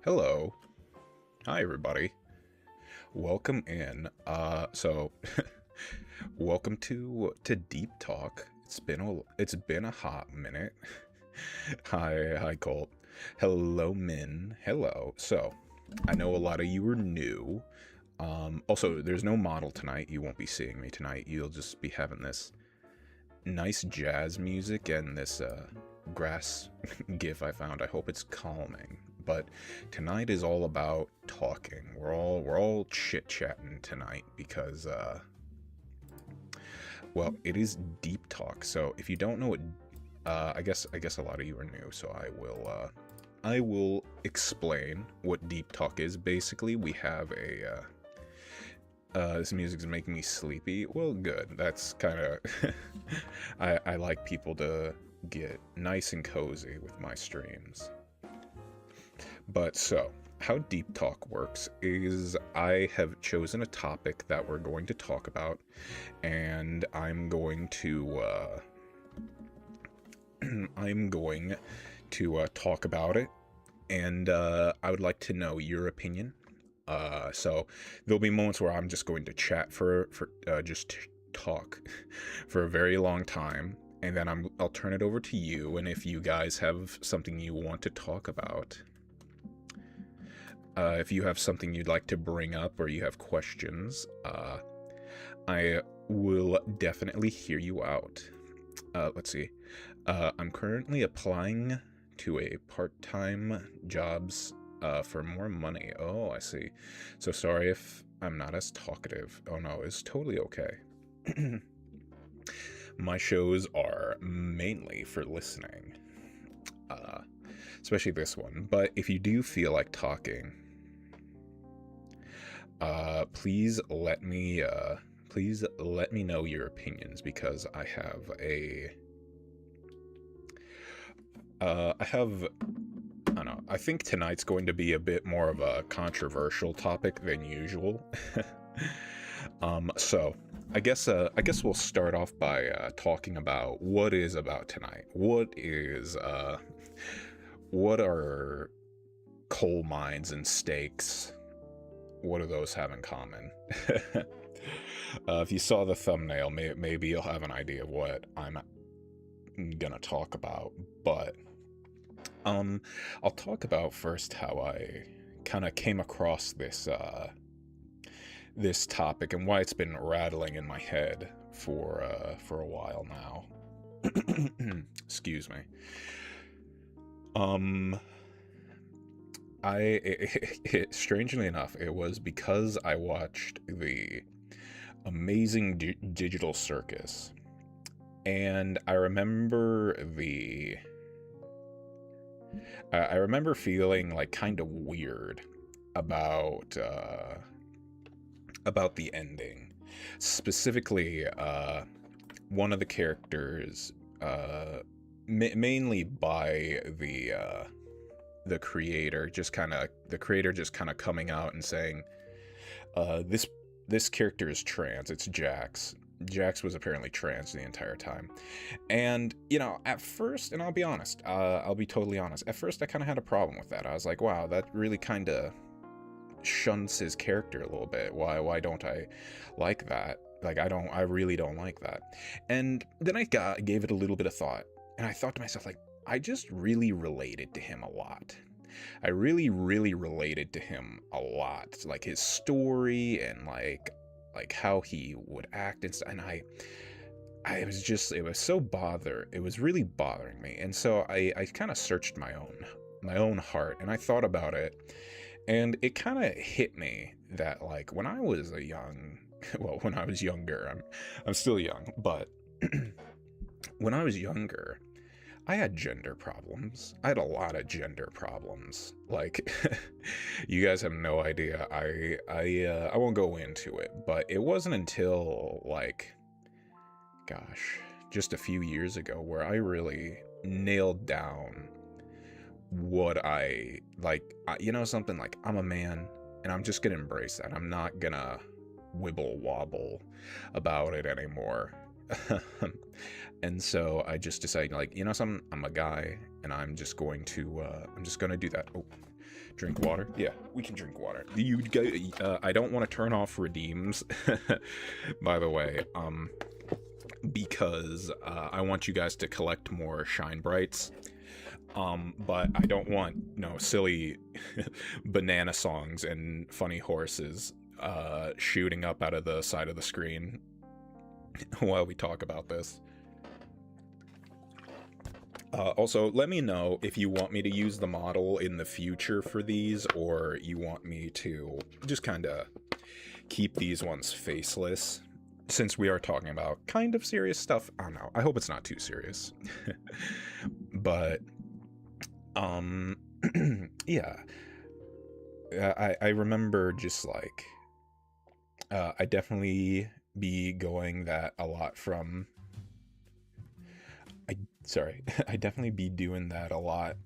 Hello. Hi everybody. Welcome in. Welcome to Deep Talk. It's been a hot minute. Hi Colt. Hello Min. Hello. So, I know a lot of you are new. Also, there's no model tonight. You won't be seeing me tonight. You'll just be having this nice jazz music and this grass gif I found. I hope it's calming. But tonight is all about talking. We're all chit-chatting tonight because well, it is deep talk. So if you don't know what I guess a lot of you are new, so I will explain what deep talk is. Basically, we have a this music's making me sleepy. Well, good. That's kind of I like people to get nice and cozy with my streams. But so, how Deep Talk works is I have chosen a topic that we're going to talk about, and I'm going to talk about it, and I would like to know your opinion. So there'll be moments where I'm just going to chat for talk for a very long time, and then I'll turn it over to you. And if you guys have something you want to talk about, if you have something you'd like to bring up or you have questions, I will definitely hear you out. Let's see. I'm currently applying to a part-time jobs for more money. Oh, I see. So sorry if I'm not as talkative. Oh no, it's totally okay. My shows are mainly for listening, especially this one. But if you do feel like talking, please let me know your opinions, because I don't know. I think tonight's going to be a bit more of a controversial topic than usual. So I guess we'll start off by talking about what is about tonight. What are coal mines and steaks? What do those have in common? If you saw the thumbnail, maybe you'll have an idea of what I'm gonna talk about. But I'll talk about first how I kind of came across this topic and why it's been rattling in my head for a while now. Excuse me. Strangely enough, it was because I watched the Amazing Digital Circus, and I remember feeling like kind of weird about the ending. Specifically, one of the characters, mainly by the creator, the creator just kind of coming out and saying, this character is trans. It's Jax. Jax was apparently trans the entire time. And, at first, and I'll be honest, I'll be totally honest, at first I kind of had a problem with that. I was like, wow, that really kind of shunts his character a little bit. Why don't I like that? Like, I really don't like that. And then I gave it a little bit of thought, and I thought to myself, like, I just really related to him a lot. I really, really related to him a lot. Like, his story and like how he would act and stuff. And it was really bothering me. And so I kind of searched my own heart, and I thought about it, and it kind of hit me that, like, when I was when I was younger, I'm still young, but when I was younger, I had gender problems. I had a lot of gender problems. Like, you guys have no idea. I won't go into it, but it wasn't until, like, gosh, just a few years ago where I really nailed down what I like. Something like, I'm a man, and I'm just gonna embrace that. I'm not gonna wibble wobble about it anymore. And so I just decided, like, something, I'm a guy, and I'm just going to do that. Oh, Drink water? Yeah, we can drink water. I don't want to turn off redeems, by the way, because I want you guys to collect more Shine Brights. But I don't want silly banana songs and funny horses shooting up out of the side of the screen while we talk about this. Also, let me know if you want me to use the model in the future for these, or you want me to just kind of keep these ones faceless, since we are talking about kind of serious stuff. I don't know. I hope it's not too serious. But, yeah. I remember just like, I definitely be going that a lot from... I definitely be doing that a lot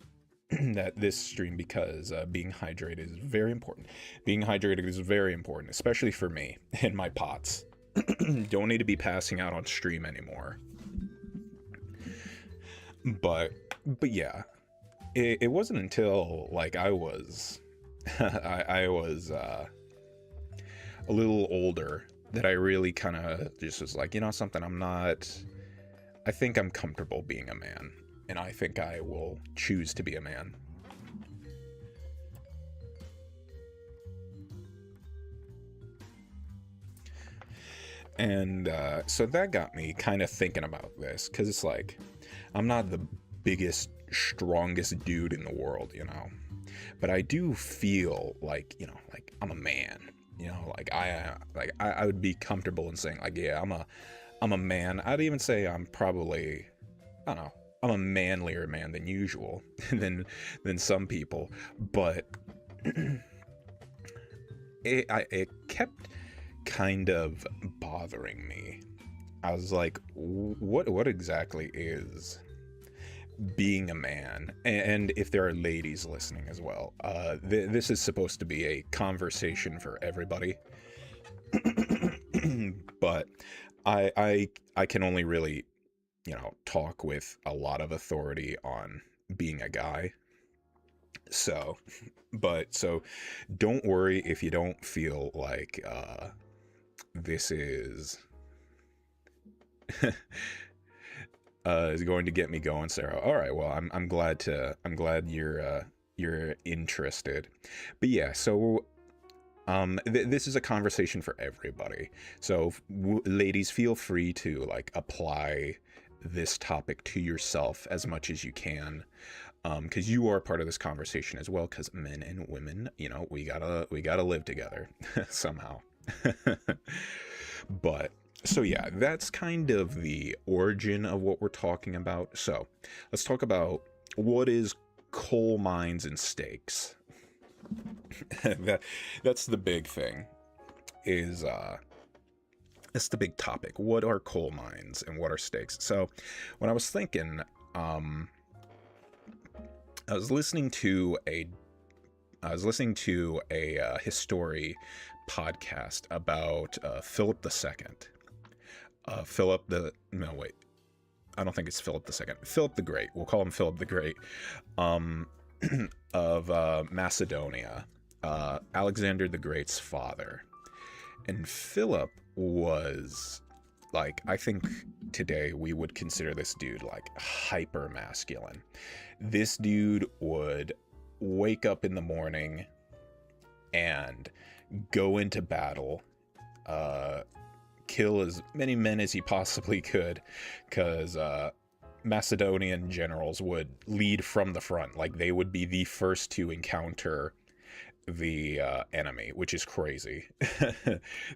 at this stream, because being hydrated is very important. Being hydrated is very important, especially for me and my pots. Don't need to be passing out on stream anymore. But yeah, it wasn't until like I was I was a little older that I really kind of just was like, something, I think I'm comfortable being a man, and I think I will choose to be a man. And so that got me kind of thinking about this, because it's like, I'm not the biggest, strongest dude in the world, but I do feel like, like I'm a man, like I would be comfortable in saying like, yeah, I'm a man. I'd even say I'm probably, I don't know, I'm a manlier man than usual than some people, but it kept kind of bothering me. I was like, what exactly is being a man? And if there are ladies listening as well, this is supposed to be a conversation for everybody. But I can only really, talk with a lot of authority on being a guy. So don't worry if you don't feel like this is is going to get me going, Sarah. All right, well, I'm glad you're interested. But yeah, so this is a conversation for everybody. So ladies, feel free to like apply this topic to yourself as much as you can, because you are part of this conversation as well, because men and women, we gotta live together somehow. But so yeah, that's kind of the origin of what we're talking about. So let's talk about what is coal mines and steaks. That's the big thing, is that's the big topic. What are coal mines and what are steaks? So when I was thinking, I was listening to a history podcast about Philip II. I don't think it's Philip II. Philip the Great. We'll call him Philip the Great. Of Macedonia, Alexander the Great's father. And Philip was like, I think today we would consider this dude like hyper masculine. This dude would wake up in the morning and go into battle, kill as many men as he possibly could, because Macedonian generals would lead from the front. Like, they would be the first to encounter the enemy, which is crazy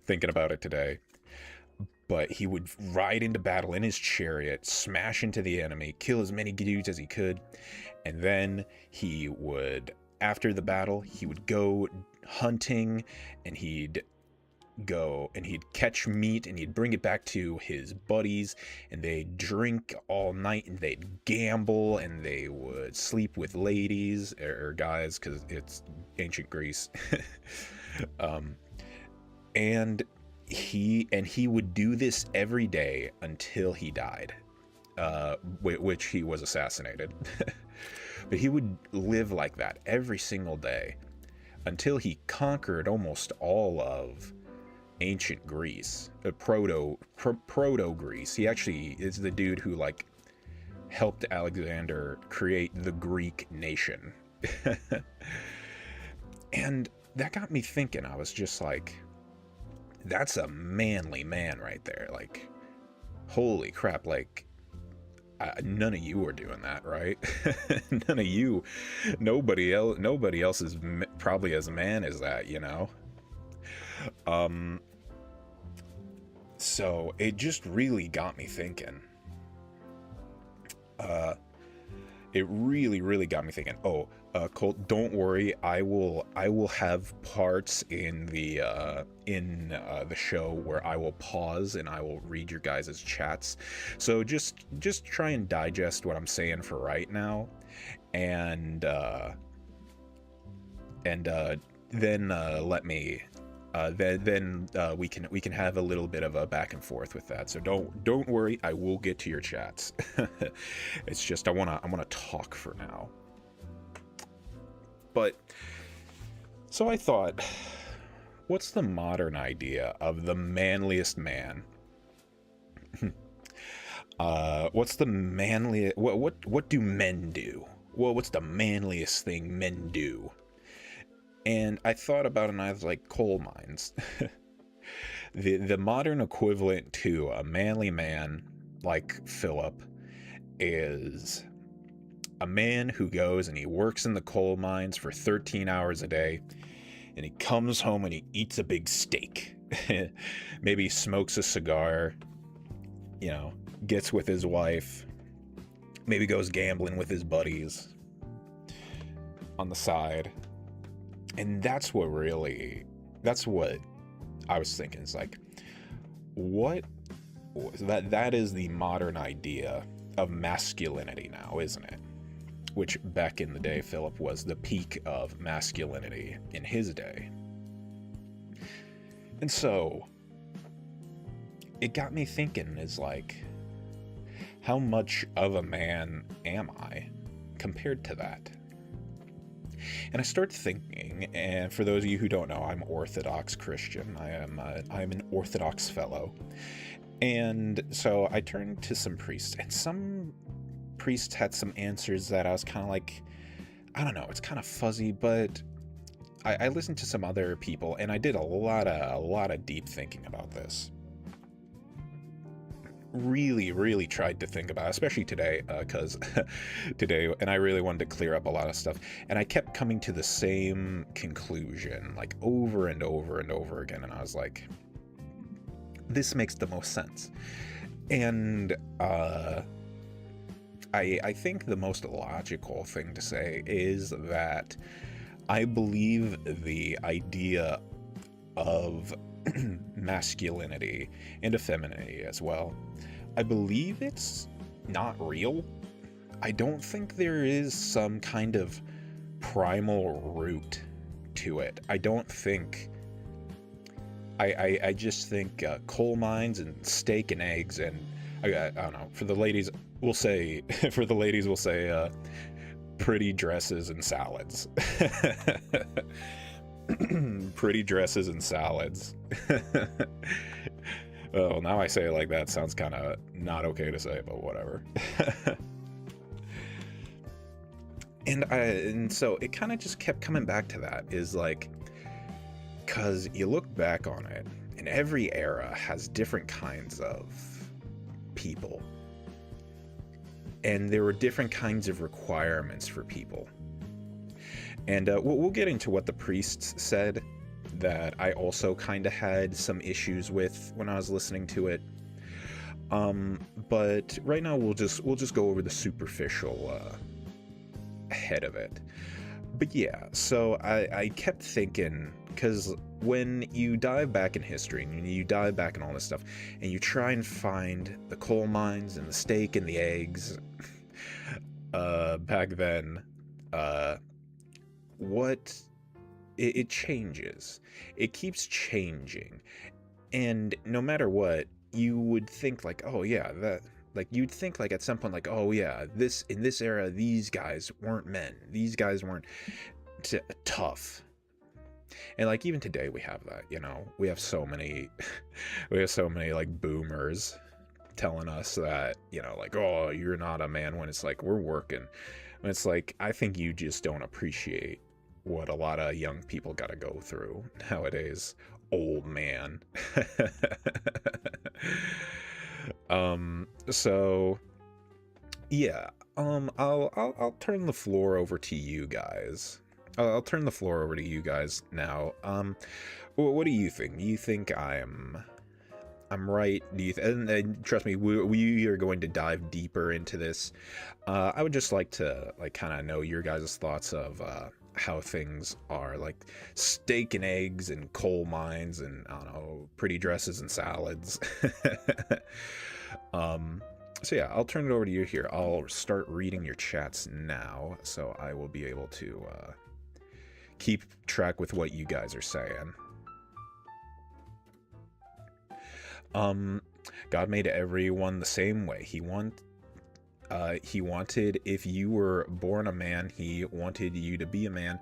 thinking about it today. But he would ride into battle in his chariot, smash into the enemy, kill as many dudes as he could, and then he would, after the battle, he would go hunting, and he'd catch meat, and he'd bring it back to his buddies, and they'd drink all night, and they'd gamble, and they would sleep with ladies or guys, because it's ancient Greece. And he would do this every day until he died, which he was assassinated. But he would live like that every single day until he conquered almost all of ancient Greece, proto Greece. He actually is the dude who like helped Alexander create the Greek nation. And that got me thinking. I was just like, that's a manly man right there. Like, holy crap, like, none of you are doing that, right? None of you, nobody else is probably as man as that, you know? So it just really got me thinking. It really got me thinking. Colt, don't worry. I will have parts in the show where I will pause and I will read your guys' chats. So just try and digest what I'm saying for right now, and then let me. Then we can have a little bit of a back and forth with that. So don't worry, I will get to your chats. It's just I wanna talk for now. But so I thought, what's the modern idea of the manliest man? What's the manliest? What do men do? Well, what's the manliest thing men do? And I thought about it, and I was like, coal mines. The modern equivalent to a manly man like Philip is a man who goes and he works in the coal mines for 13 hours a day, and he comes home and he eats a big steak. Maybe smokes a cigar, you know, gets with his wife, maybe goes gambling with his buddies on the side. And that's what I was thinking. It's like, that is the modern idea of masculinity now, isn't it? Which back in the day, Philip was the peak of masculinity in his day. And so it got me thinking, is like, how much of a man am I compared to that? And I started thinking, and for those of you who don't know, I'm Orthodox Christian. I'm an Orthodox fellow. And so I turned to some priests, and some priests had some answers that I was kind of like, I don't know, it's kind of fuzzy, but I listened to some other people, and I did a lot of deep thinking about this. Really tried to think about it, especially today, because today, and I really wanted to clear up a lot of stuff, and I kept coming to the same conclusion, like over and over and over again, and I was like, this makes the most sense. And I think the most logical thing to say is that I believe the idea of masculinity and femininity as well, I believe it's not real. I don't think there is some kind of primal root to it. I don't think. I just think coal mines and steak and eggs, and I don't know. For the ladies, we'll say pretty dresses and salads. Pretty dresses and salads. Oh, now I say it like that, sounds kind of not okay to say, but whatever. And so it kind of just kept coming back to that, is like, because you look back on it, and every era has different kinds of people, and there were different kinds of requirements for people. And we'll get into what the priests said that I also kind of had some issues with when I was listening to it. But right now we'll just go over the superficial head of it. But yeah, so I kept thinking, because when you dive back in history and you dive back in all this stuff, and you try and find the coal mines and the steak and the eggs back then, it changes. It keeps changing, and no matter what, you would think like, oh yeah, like you'd think like at some point like, oh yeah, this in this era these guys weren't men, these guys weren't tough. And like even today we have that, you know, we have so many we have so many like boomers telling us that, you know, like, oh, you're not a man, when it's like we're working. And it's like, I think you just don't appreciate what a lot of young people got to go through nowadays, old man. So yeah, I'll turn the floor over to you guys. I'll turn the floor over to you guys now. What do you think? Do you think I'm right? Do you and trust me, we are going to dive deeper into this. I would just like to like kind of know your guys' thoughts of how things are, like steak and eggs and coal mines and I don't know, pretty dresses and salads. So yeah, I'll turn it over to you here. I'll start reading your chats now, so I will be able to keep track with what you guys are saying. God made everyone the same way. He wanted, if you were born a man, he wanted you to be a man.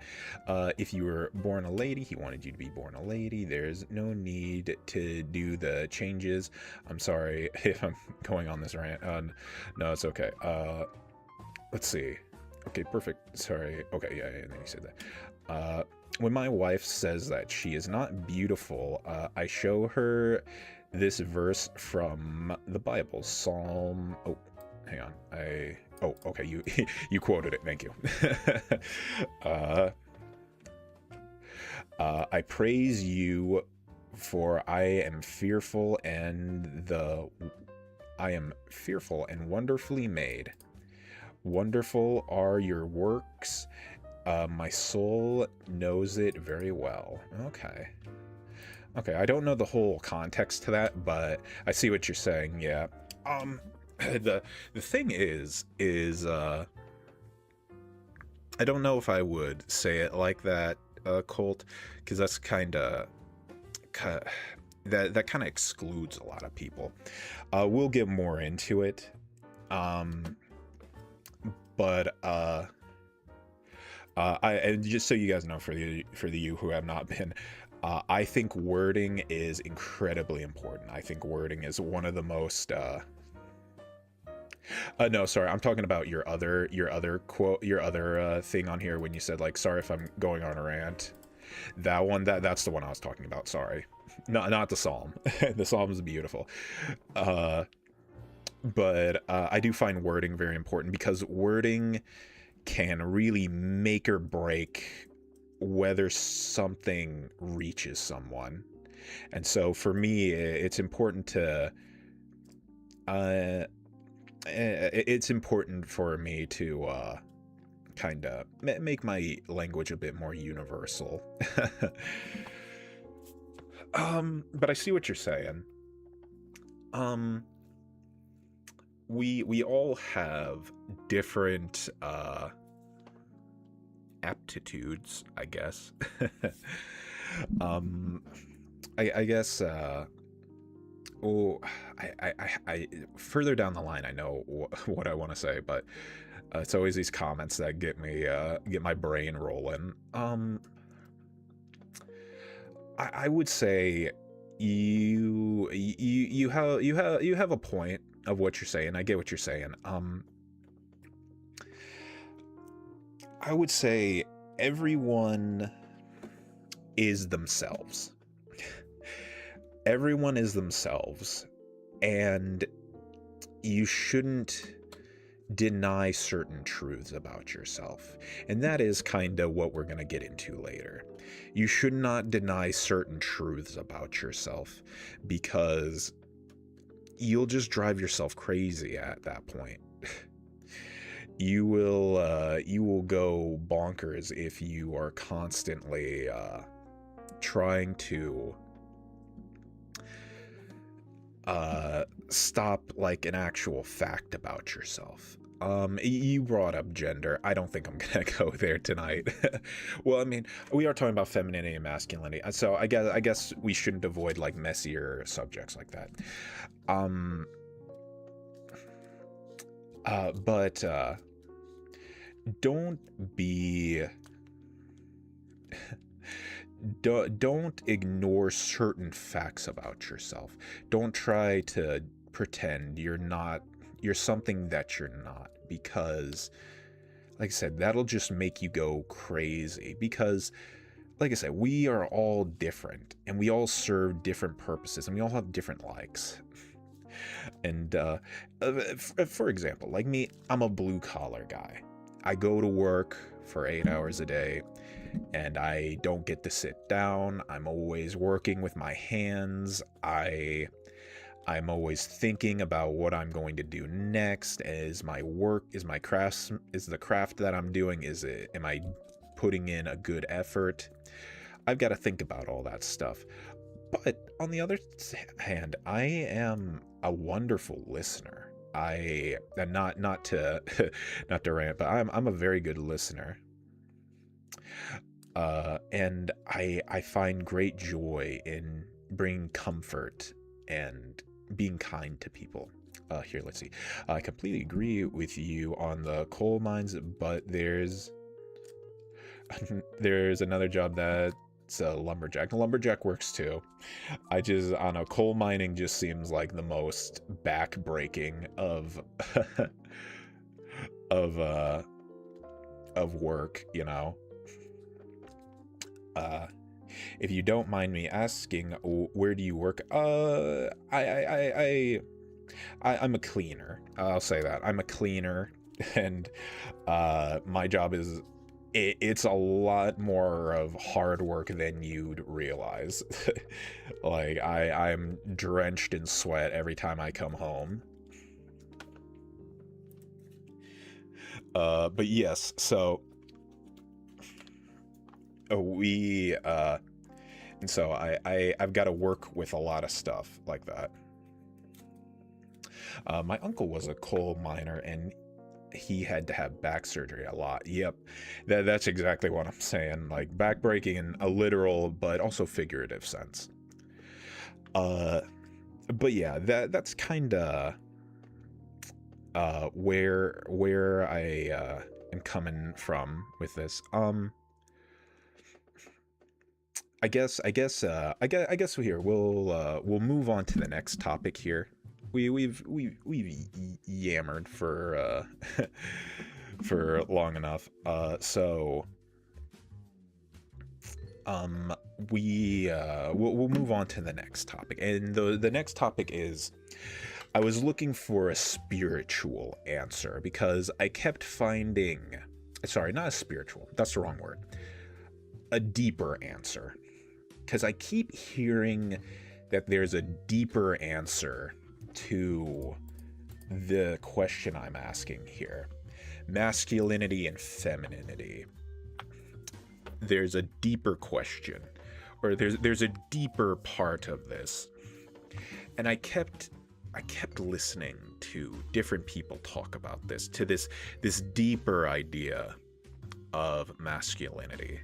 If you were born a lady, he wanted you to be born a lady. There's no need to do the changes. I'm sorry if I'm going on this rant. No, it's okay. Let's see. Okay, perfect. Sorry. Okay, yeah, and then you said that. When my wife says that she is not beautiful, I show her this verse from the Bible, Psalm. Oh, hang on. Oh, okay. You you quoted it. Thank you. I praise you, for I am fearful and wonderfully made. Wonderful are your works. My soul knows it very well. Okay. Okay, I don't know the whole context to that, but I see what you're saying. Yeah. The thing is I don't know if I would say it like that, Colt, because that's kind of that kind of excludes a lot of people. We'll get more into it. But and just so you guys know, for the you who have not been, I think wording is incredibly important. I think wording is one of the most. No, sorry, I'm talking about your other quote, your other thing on here when you said like, sorry if I'm going on a rant. That one, that's the one I was talking about. Sorry, not the psalm. The psalm is beautiful. But I do find wording very important, because wording can really make or break whether something reaches someone. And so for me, it's important to it's important for me to kind of make my language a bit more universal. But I see what you're saying. We all have different aptitudes, I guess. I guess I further down the line I know what I want to say, but it's always these comments that get me get my brain rolling. I would say you have a point of what you're saying. I get what you're saying. I would say everyone is themselves. Everyone is themselves, and you shouldn't deny certain truths about yourself. And that is kind of what we're going to get into later. You should not deny certain truths about yourself, because you'll just drive yourself crazy at that point. You will go bonkers if you are constantly trying to stop like an actual fact about yourself. You brought up gender. I don't think I'm gonna go there tonight. Well, I mean, we are talking about femininity and masculinity, so I guess we shouldn't avoid like messier subjects like that. But don't be don't ignore certain facts about yourself. Don't try to pretend you're something that you're not, because like I said, that'll just make you go crazy. Because like I said, we are all different and we all serve different purposes and we all have different likes. And for example, like me, I'm a blue collar guy. I go to work for 8 hours a day and I don't get to sit down. I'm always working with my hands. I'm always thinking about what I'm going to do next. Is my work, is my crafts, is the craft that I'm doing, am I putting in a good effort? I've got to think about all that stuff. But on the other hand, I am a wonderful listener. And not to not to rant, but I'm a very good listener. And I find great joy in bringing comfort and being kind to people. Here, let's see. I completely agree with you on the coal mines, but there's another job that's a lumberjack. A lumberjack works too. I just, I don't know, coal mining just seems like the most back-breaking of of work, you know. If you don't mind me asking, where do you work? I'm a cleaner. I'll say that. I'm a cleaner, and my job is, it's a lot more of hard work than you'd realize. Like, I'm drenched in sweat every time I come home. But yes, so and so I've got to work with a lot of stuff like that. My uncle was a coal miner and he had to have back surgery a lot. Yep, that's exactly what I'm saying. Like, backbreaking in a literal but also figurative sense. But yeah, that's kind of where I am coming from with this. I guess here we'll move on to the next topic here. We've yammered for for long enough. So we'll move on to the next topic, and the next topic is, I was looking for a spiritual answer because I kept finding, sorry, not a spiritual, that's the wrong word, a deeper answer. Because I keep hearing that there's a deeper answer to the question I'm asking here. Masculinity and femininity. There's a deeper question, or there's a deeper part of this. And I kept listening to different people talk about this, to this deeper idea of masculinity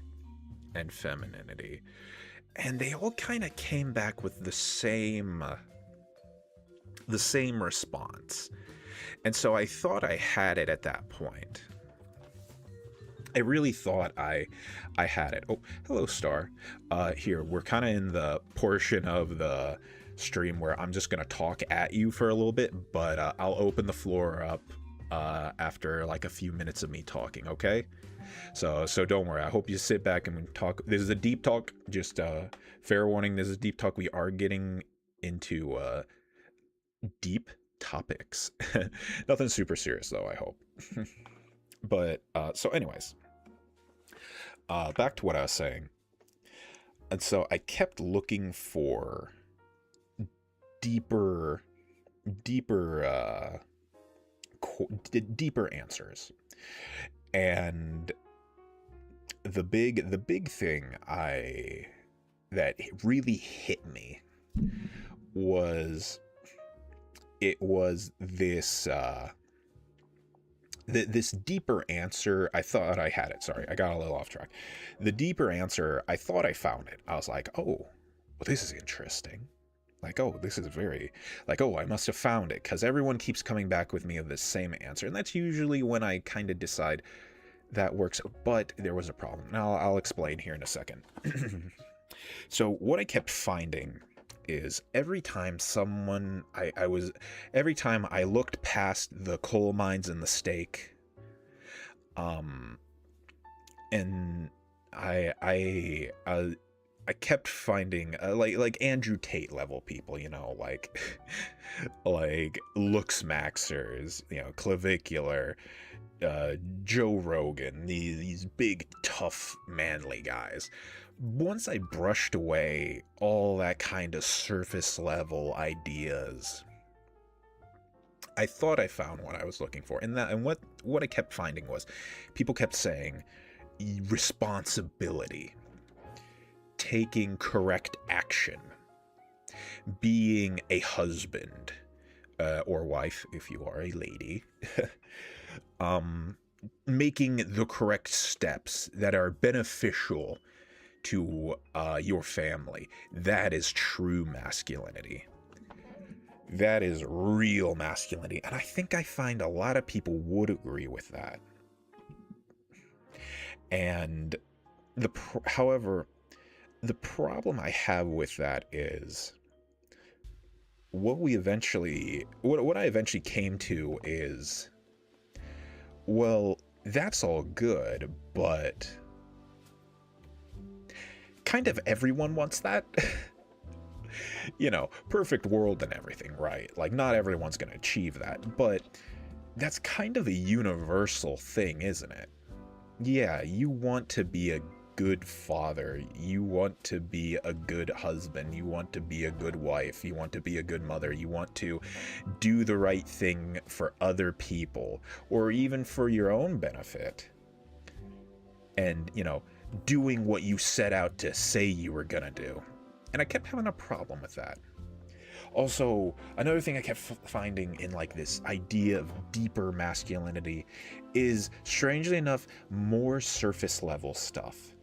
and femininity. And they all kind of came back with the same response. And so I thought I had it at that point. I really thought I had it. Oh, hello, Star. Here, we're kind of in the portion of the stream where I'm just going to talk at you for a little bit, but I'll open the floor up after like a few minutes of me talking, okay? So don't worry. I hope you sit back and we talk. This is a deep talk. Just fair warning, this is deep talk. We are getting into deep topics. Nothing super serious though, I hope. But so anyways, back to what I was saying. And so I kept looking for deeper answers. And the big thing that really hit me was, it was this this deeper answer. I thought I had it. Sorry, I got a little off track. The deeper answer, I thought I found it. I was like, oh, well, this is interesting. Like, oh, this is very, like, oh, I must have found it, because everyone keeps coming back with me of the same answer. And that's usually when I kind of decide that works. But there was a problem. Now I'll explain here in a second. So what I kept finding is every time every time I looked past the coal mines and the stake, and I kept finding like Andrew Tate level people, like like looks maxers, clavicular, Joe Rogan, these big tough manly guys. Once I brushed away all that kind of surface level ideas, I thought I found what I was looking for. And what I kept finding was people kept saying responsibility, taking correct action, being a husband or wife if you are a lady, making the correct steps that are beneficial to your family. That is true masculinity. That is real masculinity. And I think I find a lot of people would agree with that. And however, the problem I have with that is what I eventually came to is, well, that's all good, but kind of everyone wants that. Perfect world and everything, right? Like, not everyone's going to achieve that, but that's kind of a universal thing, isn't it? Yeah, you want to be a good father, you want to be a good husband, you want to be a good wife, you want to be a good mother, you want to do the right thing for other people, or even for your own benefit. And, doing what you set out to say you were gonna do. And I kept having a problem with that. Also, another thing I kept finding in like this idea of deeper masculinity is, strangely enough, more surface level stuff.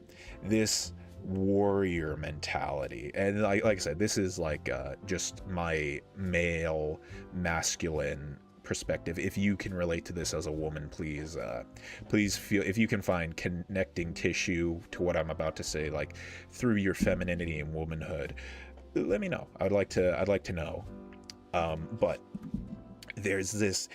This warrior mentality. And like I said, this is like just my male masculine perspective. If you can relate to this as a woman, please feel, if you can find connecting tissue to what I'm about to say, like through your femininity and womanhood, let me know. I'd like to know. But there's this,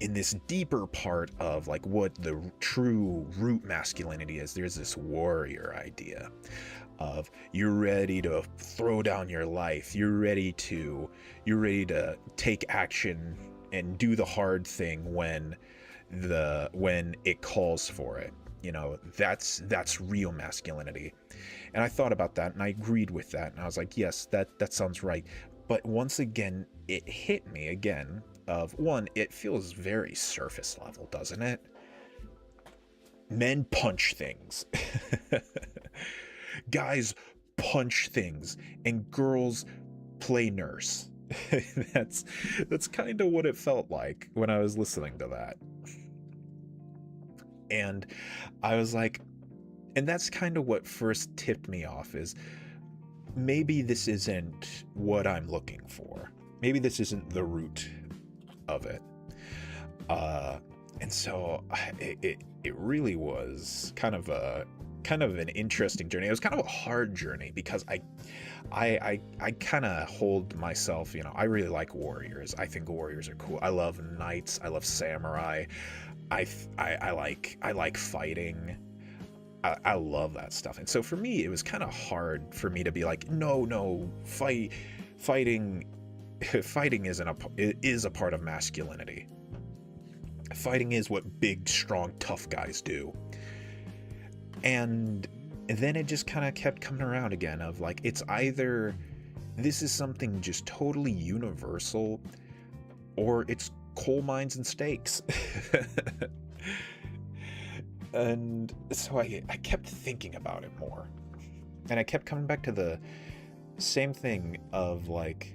in this deeper part of like what the true root masculinity is, there's this warrior idea of you're ready to throw down your life, you're ready to take action and do the hard thing when it calls for it. That's real masculinity. And I thought about that and I agreed with that, and I was like, yes, that sounds right. But once again, it hit me again of, one, it feels very surface level, doesn't it? Men punch things. Guys punch things, and girls play nurse. That's kind of what it felt like when I was listening to that. And I was like, and that's kind of what first tipped me off, is maybe this isn't what I'm looking for. Maybe this isn't the root of it. And so it really was kind of an interesting journey. It was kind of a hard journey because I kind of hold myself, I really like warriors. I think warriors are cool. I love knights. I love samurai. I like fighting. I love that stuff. And so for me, it was kind of hard for me to be like, no, fighting is a part of masculinity. Fighting is what big, strong, tough guys do. And then it just kind of kept coming around again of like, it's either this is something just totally universal, or it's coal mines and stakes. And so I kept thinking about it more, and I kept coming back to the same thing of like,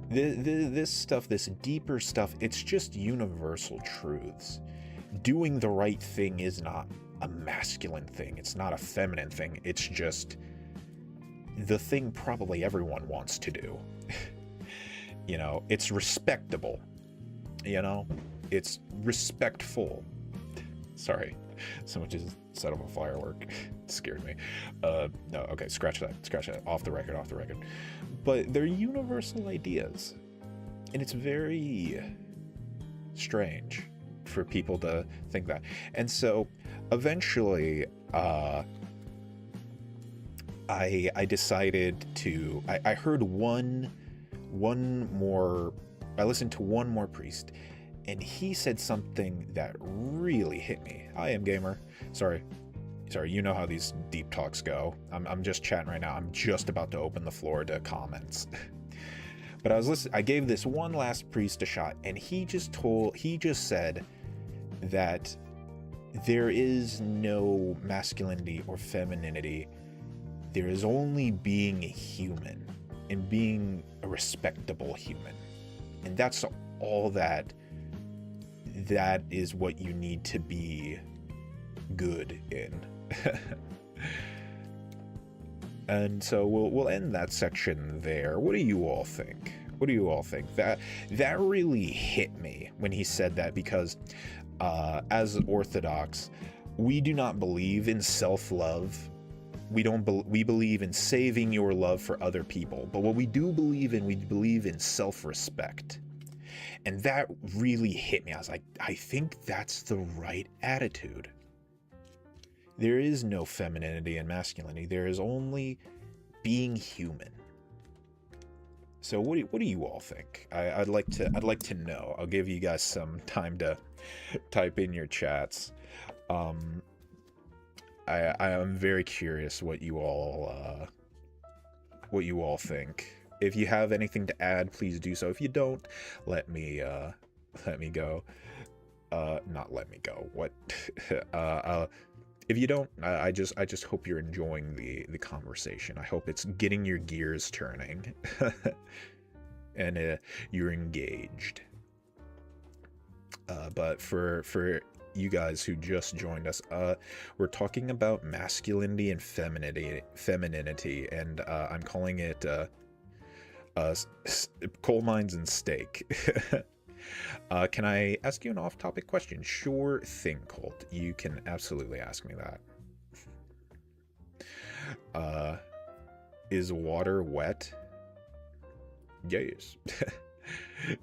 this stuff, this deeper stuff, it's just universal truths. Doing the right thing is not a masculine thing. It's not a feminine thing. It's just the thing probably everyone wants to do. You know, it's respectable. You know, it's respectful. Sorry, someone just set off a firework. It scared me. No, okay, scratch that. Off the record. But they're universal ideas, and it's very strange for people to think that. And so, eventually, I decided to. I heard one more. I listened to one more priest, and he said something that really hit me. I am gamer. Sorry, you know how these deep talks go. I'm just chatting right now. I'm just about to open the floor to comments. But I gave this one last priest a shot, and he just said that there is no masculinity or femininity. There is only being a human and being a respectable human. And that's all that is what you need to be good in. And so we'll end that section there. What do you all think? That really hit me when he said that, because as Orthodox, we do not believe in self-love. We believe in saving your love for other people. But what we believe in self-respect. And that really hit me. I was like, I think that's the right attitude. There is no femininity and masculinity. There is only being human. So what do you all think? I'd like to know. I'll give you guys some time to type in your chats. I am very curious what you all think. If you have anything to add, please do so. If you don't, let me go. Not let me go. What? If you don't, I just hope you're enjoying the conversation. I hope it's getting your gears turning, and you're engaged. But for you guys who just joined us, we're talking about masculinity and femininity, and I'm calling it coal mines and steak. Can I ask you an off-topic question? Sure thing, Colt. You can absolutely ask me that. Is water wet? Yes.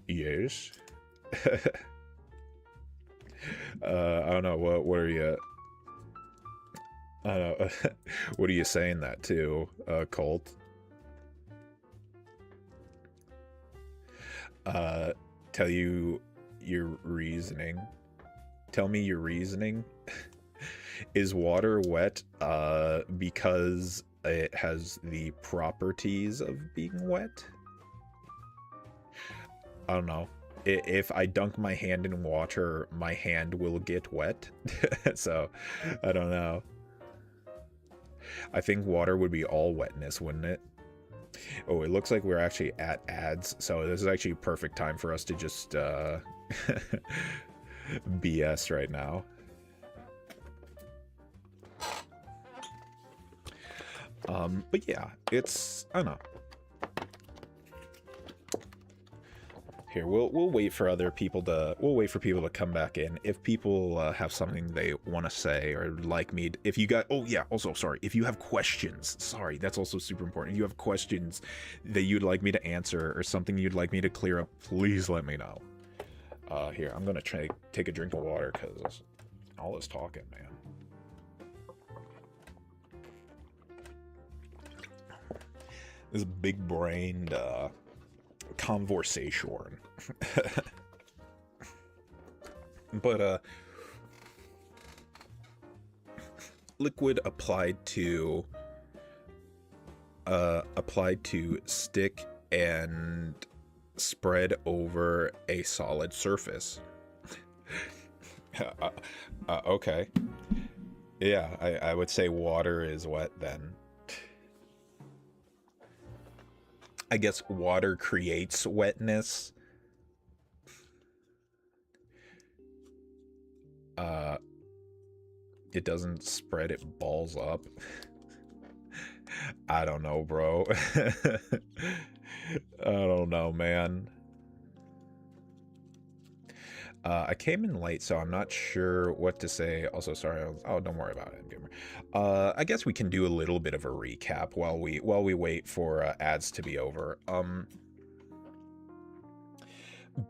Yes. I don't know. What are you? I don't know. What are you saying that to, Colt? Tell you your reasoning. Tell me your reasoning. Is water wet because it has the properties of being wet? I don't know. If I dunk my hand in water, my hand will get wet. So, I don't know. I think water would be all wetness, wouldn't it? Oh, it looks like we're actually at ads, so this is actually a perfect time for us to just BS right now. But yeah, it's, I don't know. Here, we'll wait for other people to, come back in. If people have something they want to say or like me, if you got, oh yeah, also, sorry, if you have questions, sorry, that's also super important. If you have questions that you'd like me to answer or something you'd like me to clear up, please let me know. Here, I'm gonna take a drink of water, because all this talking, man. This big-brained, conversation. But liquid applied to stick and spread over a solid surface. Okay. Yeah, I would say water is wet then. I guess water creates wetness. It doesn't spread, it balls up. I don't know, bro. I don't know, man. I came in late, so I'm not sure what to say. Also, sorry. Oh, don't worry about it, gamer. I guess we can do a little bit of a recap while we wait for ads to be over.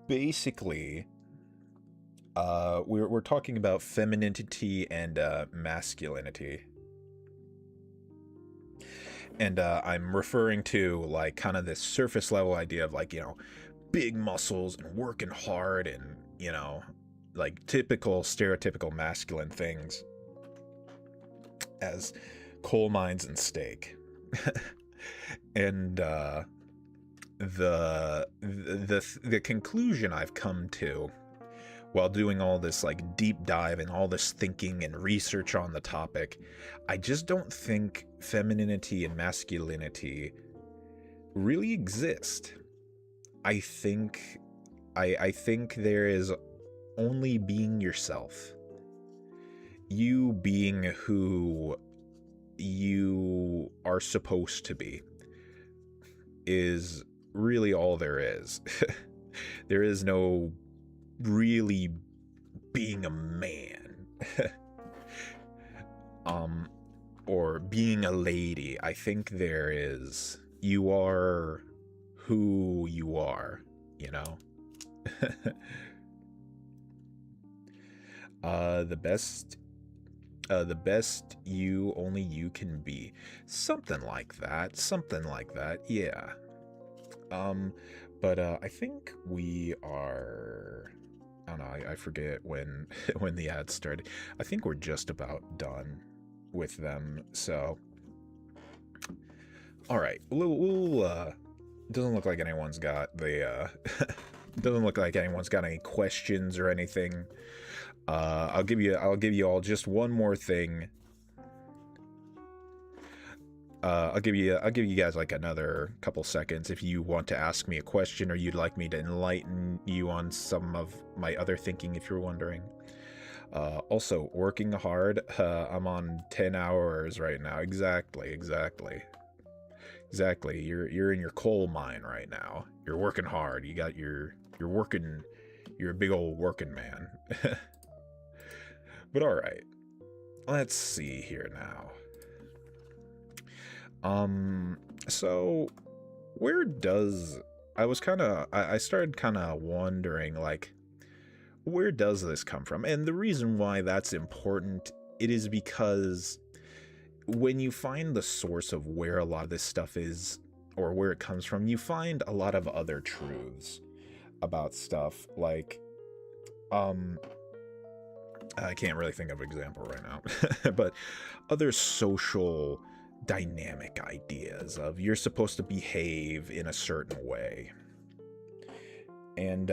Basically, we're talking about femininity and masculinity, and I'm referring to like kind of this surface level idea of like, you know, big muscles and working hard and, you know, like typical stereotypical masculine things as coal mines and steak. And the conclusion I've come to while doing all this like deep dive and all this thinking and research on the topic, I just don't think femininity and masculinity really exist. I think there is only being yourself. You being who you are supposed to be is really all there is. There is no really being a man. Or being a lady. I think there is, you are who you are, you know? The best you, only you can be. Something like that, yeah. But I think we are, I don't know, I forget when when the ads started. I think we're just about done with them, so all right, we'll doesn't look like anyone's got the doesn't look like anyone's got any questions or anything. I'll give you all just one more thing. I'll give you guys like another couple seconds if you want to ask me a question or you'd like me to enlighten you on some of my other thinking, if you're wondering. Also, working hard. I'm on 10 hours right now. Exactly. You're in your coal mine right now. You're working hard. You're working. You're a big old working man. But all right, let's see here now. So where does, I started kind of wondering, like, where does this come from? And the reason why that's important, it is because when you find the source of where a lot of this stuff is, or where it comes from, you find a lot of other truths about stuff. Like, I can't really think of an example right now, but other social dynamic ideas of you're supposed to behave in a certain way. And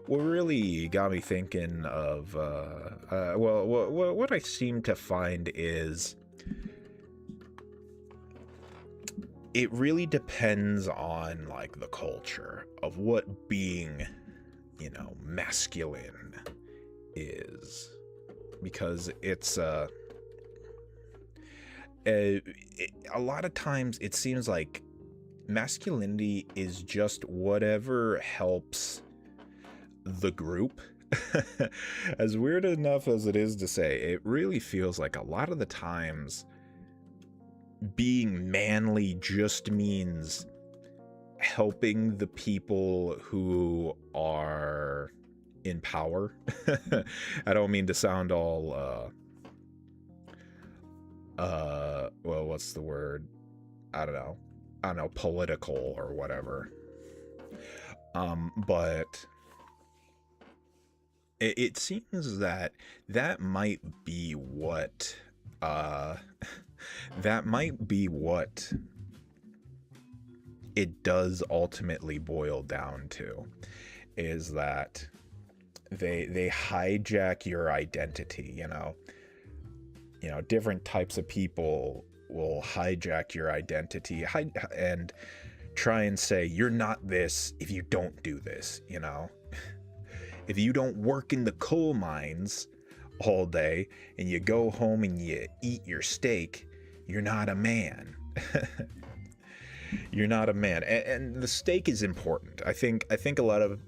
what really got me thinking of, what I seem to find is it really depends on like the culture of what being, you know, masculine is, because it's a lot of times it seems like masculinity is just whatever helps the group. As weird enough as it is to say, it really feels like a lot of the times being manly just means helping the people who are in power. I don't mean to sound all well, what's the word? I don't know, political or whatever. But it seems that might be what it does ultimately boil down to, is that they hijack your identity, you know, different types of people will hijack your identity and try and say you're not this if you don't do this, you know. If you don't work in the coal mines all day and you go home and you eat your steak, you're not a man. You're not a man, and the stake is important. I think a lot of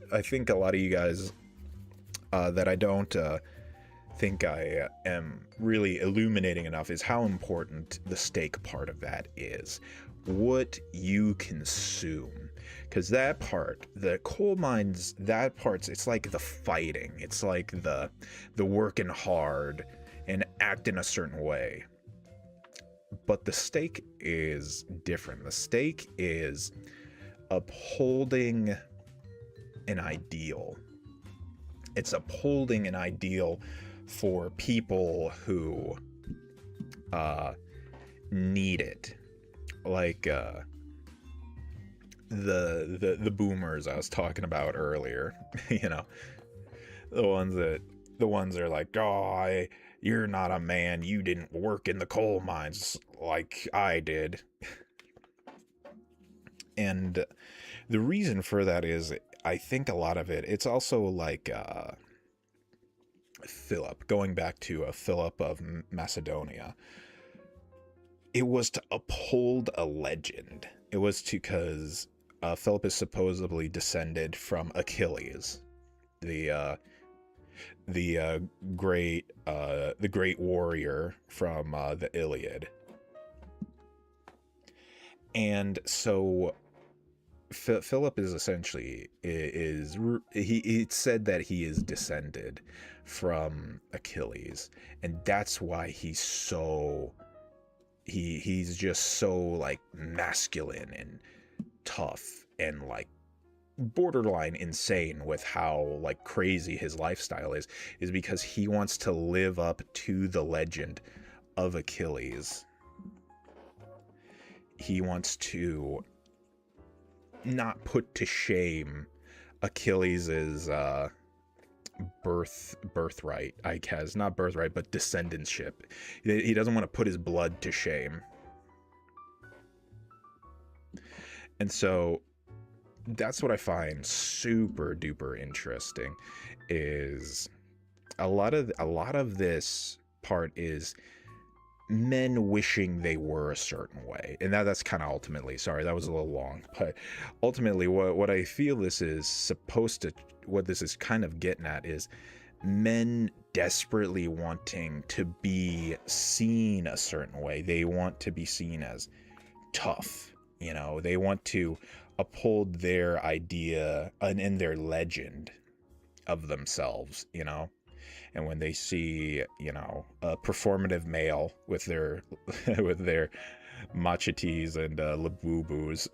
you guys that I don't think I am really illuminating enough is how important the stake part of that is. What you consume. Because that part, the coal mines, that part's, it's like the fighting. It's like the working hard and acting a certain way. But the stake is different. The stake is upholding an ideal. It's upholding an ideal for people who need it. Like the boomers I was talking about earlier. You know, the ones that are like, oh, you're not a man, you didn't work in the coal mines like I did. And the reason for that is, I think a lot of it's also like Philip, going back to Philip of Macedonia. It was to uphold a legend. It was because Philip is supposedly descended from Achilles, the great warrior from the Iliad. And so Philip is essentially it's said that he is descended from Achilles, and that's why he's just so like masculine and tough and like borderline insane with how like crazy his lifestyle is because he wants to live up to the legend of Achilles. He wants to not put to shame Achilles's birthright, I guess. Not birthright, but descendantship. He doesn't want to put his blood to shame. And so that's what I find super duper interesting, is a lot of this part is men wishing they were a certain way. And that's kind of ultimately, sorry, that was a little long, but ultimately what I feel this is what this is kind of getting at is men desperately wanting to be seen a certain way. They want to be seen as tough, you know, they want to uphold their idea and their legend of themselves, you know. And when they see, you know, a performative male with their with their machetes and labubus,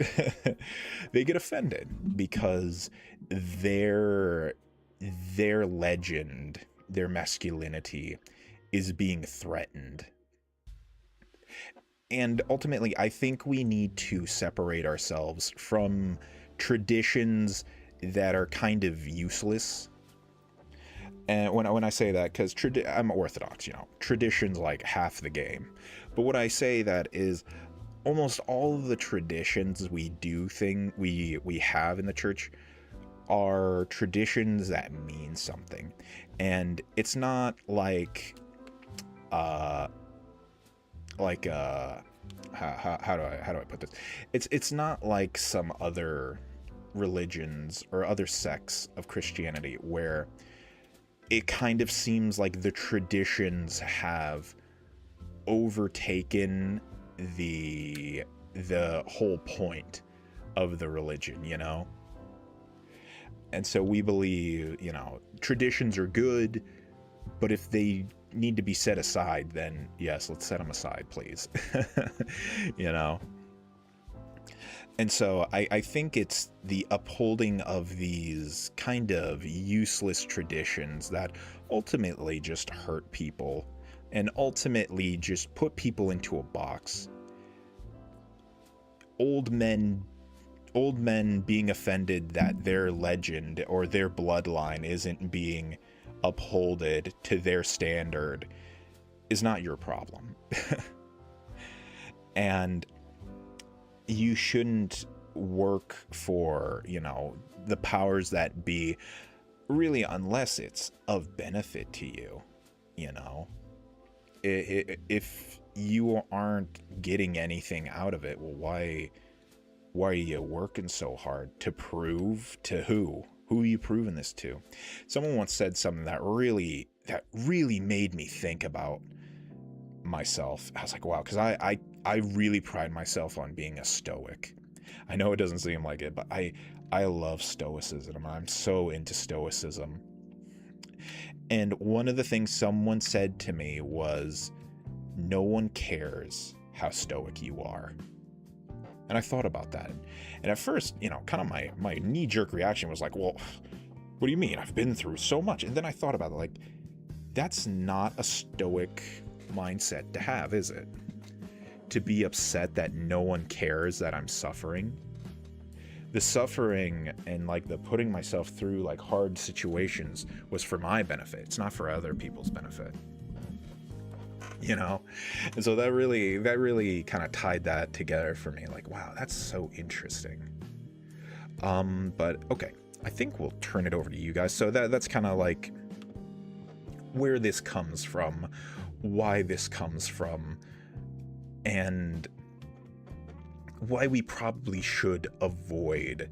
they get offended because their legend, their masculinity is being threatened. And ultimately, I think we need to separate ourselves from traditions that are kind of useless. And when I say that, because I'm Orthodox, you know, tradition's like half the game. But what I say that is almost all of the traditions we have in the church are traditions that mean something. And it's not like how do I put this? It's not like some other religions or other sects of Christianity where it kind of seems like the traditions have overtaken the whole point of the religion, you know? And so we believe, you know, traditions are good, but if they need to be set aside, then yes, let's set them aside, please. You know? And so I think it's the upholding of these kind of useless traditions that ultimately just hurt people and ultimately just put people into a box. Old men being offended that their legend or their bloodline isn't being upholded to their standard is not your problem. And you shouldn't work for, you know, the powers that be, really, unless it's of benefit to you, you know. If you aren't getting anything out of it, well, Why are you working so hard? To prove to who? Who are you proving this to? Someone once said something that really made me think about myself. I was like, wow, because I really pride myself on being a stoic. I know it doesn't seem like it, but I love stoicism. I'm so into stoicism. And one of the things someone said to me was, no one cares how stoic you are. And I thought about that. And at first, kind of my knee-jerk reaction was like, well, what do you mean? I've been through so much. And then I thought about it, like, that's not a stoic mindset to have, is it? To be upset that no one cares that I'm suffering. The suffering and like the putting myself through like hard situations was for my benefit. It's not for other people's benefit. And so that really kind of tied that together for me. Like, wow, that's so interesting. But okay, I think we'll turn it over to you guys. So that's kind of like where this comes from, why this comes from, and why we probably should avoid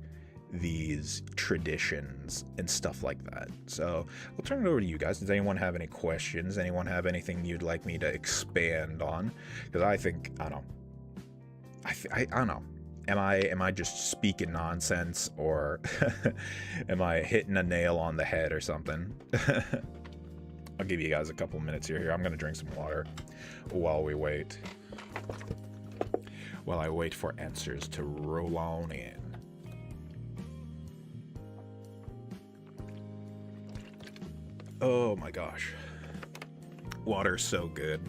these traditions and stuff like that. So I'll turn it over to you guys. Does anyone have any questions? Anyone have anything you'd like me to expand on? Because I think, I don't know. Am I just speaking nonsense, or am I hitting a nail on the head or something? I'll give you guys a couple minutes here. I'm gonna drink some water while we wait. While I wait for answers to roll on in. Oh my gosh. Water's so good.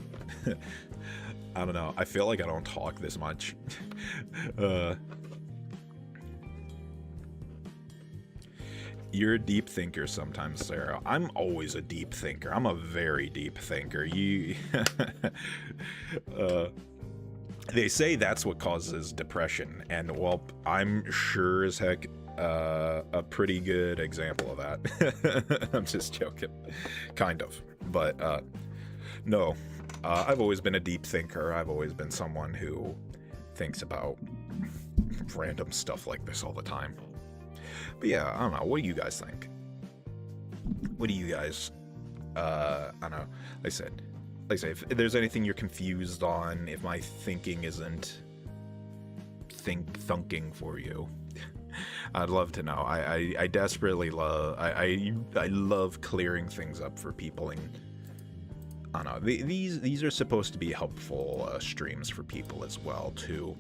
I don't know. I feel like I don't talk this much. You're a deep thinker sometimes, Sarah. I'm always a deep thinker. I'm a very deep thinker. They say that's what causes depression, and well, I'm sure as heck a pretty good example of that. I'm just joking, kind of, but no, I've always been a deep thinker. I've always been someone who thinks about random stuff like this all the time. But yeah, I don't know. What do you guys think? What do you guys? I don't know. Like I said, if there's anything you're confused on, if my thinking isn't thunking for you, I'd love to know. I desperately love. I love clearing things up for people, and I don't know. These are supposed to be helpful streams for people as well too.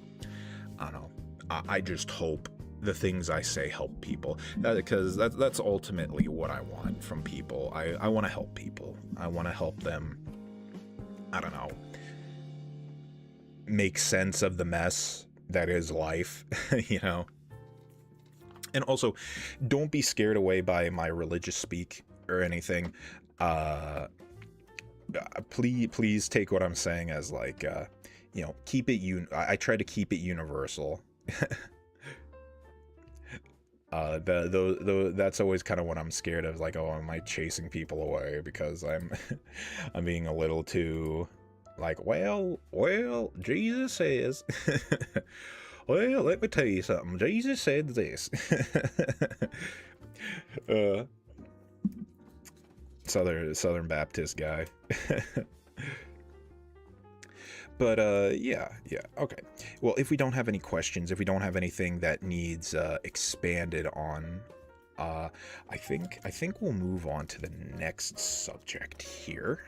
I don't know. I just hope the things I say help people, because that's ultimately what I want from people. I want to help people. I want to help them, I don't know, make sense of the mess that is life, And also, don't be scared away by my religious speak or anything. Please take what I'm saying as like, keep it. I try to keep it universal. That's always kind of what I'm scared of. Like, oh, am I chasing people away because I'm being a little too, like, well, Jesus says. Well, let me tell you something. Jesus said this. Southern Baptist guy. But yeah, okay. Well, if we don't have any questions, if we don't have anything that needs expanded on, I think we'll move on to the next subject here.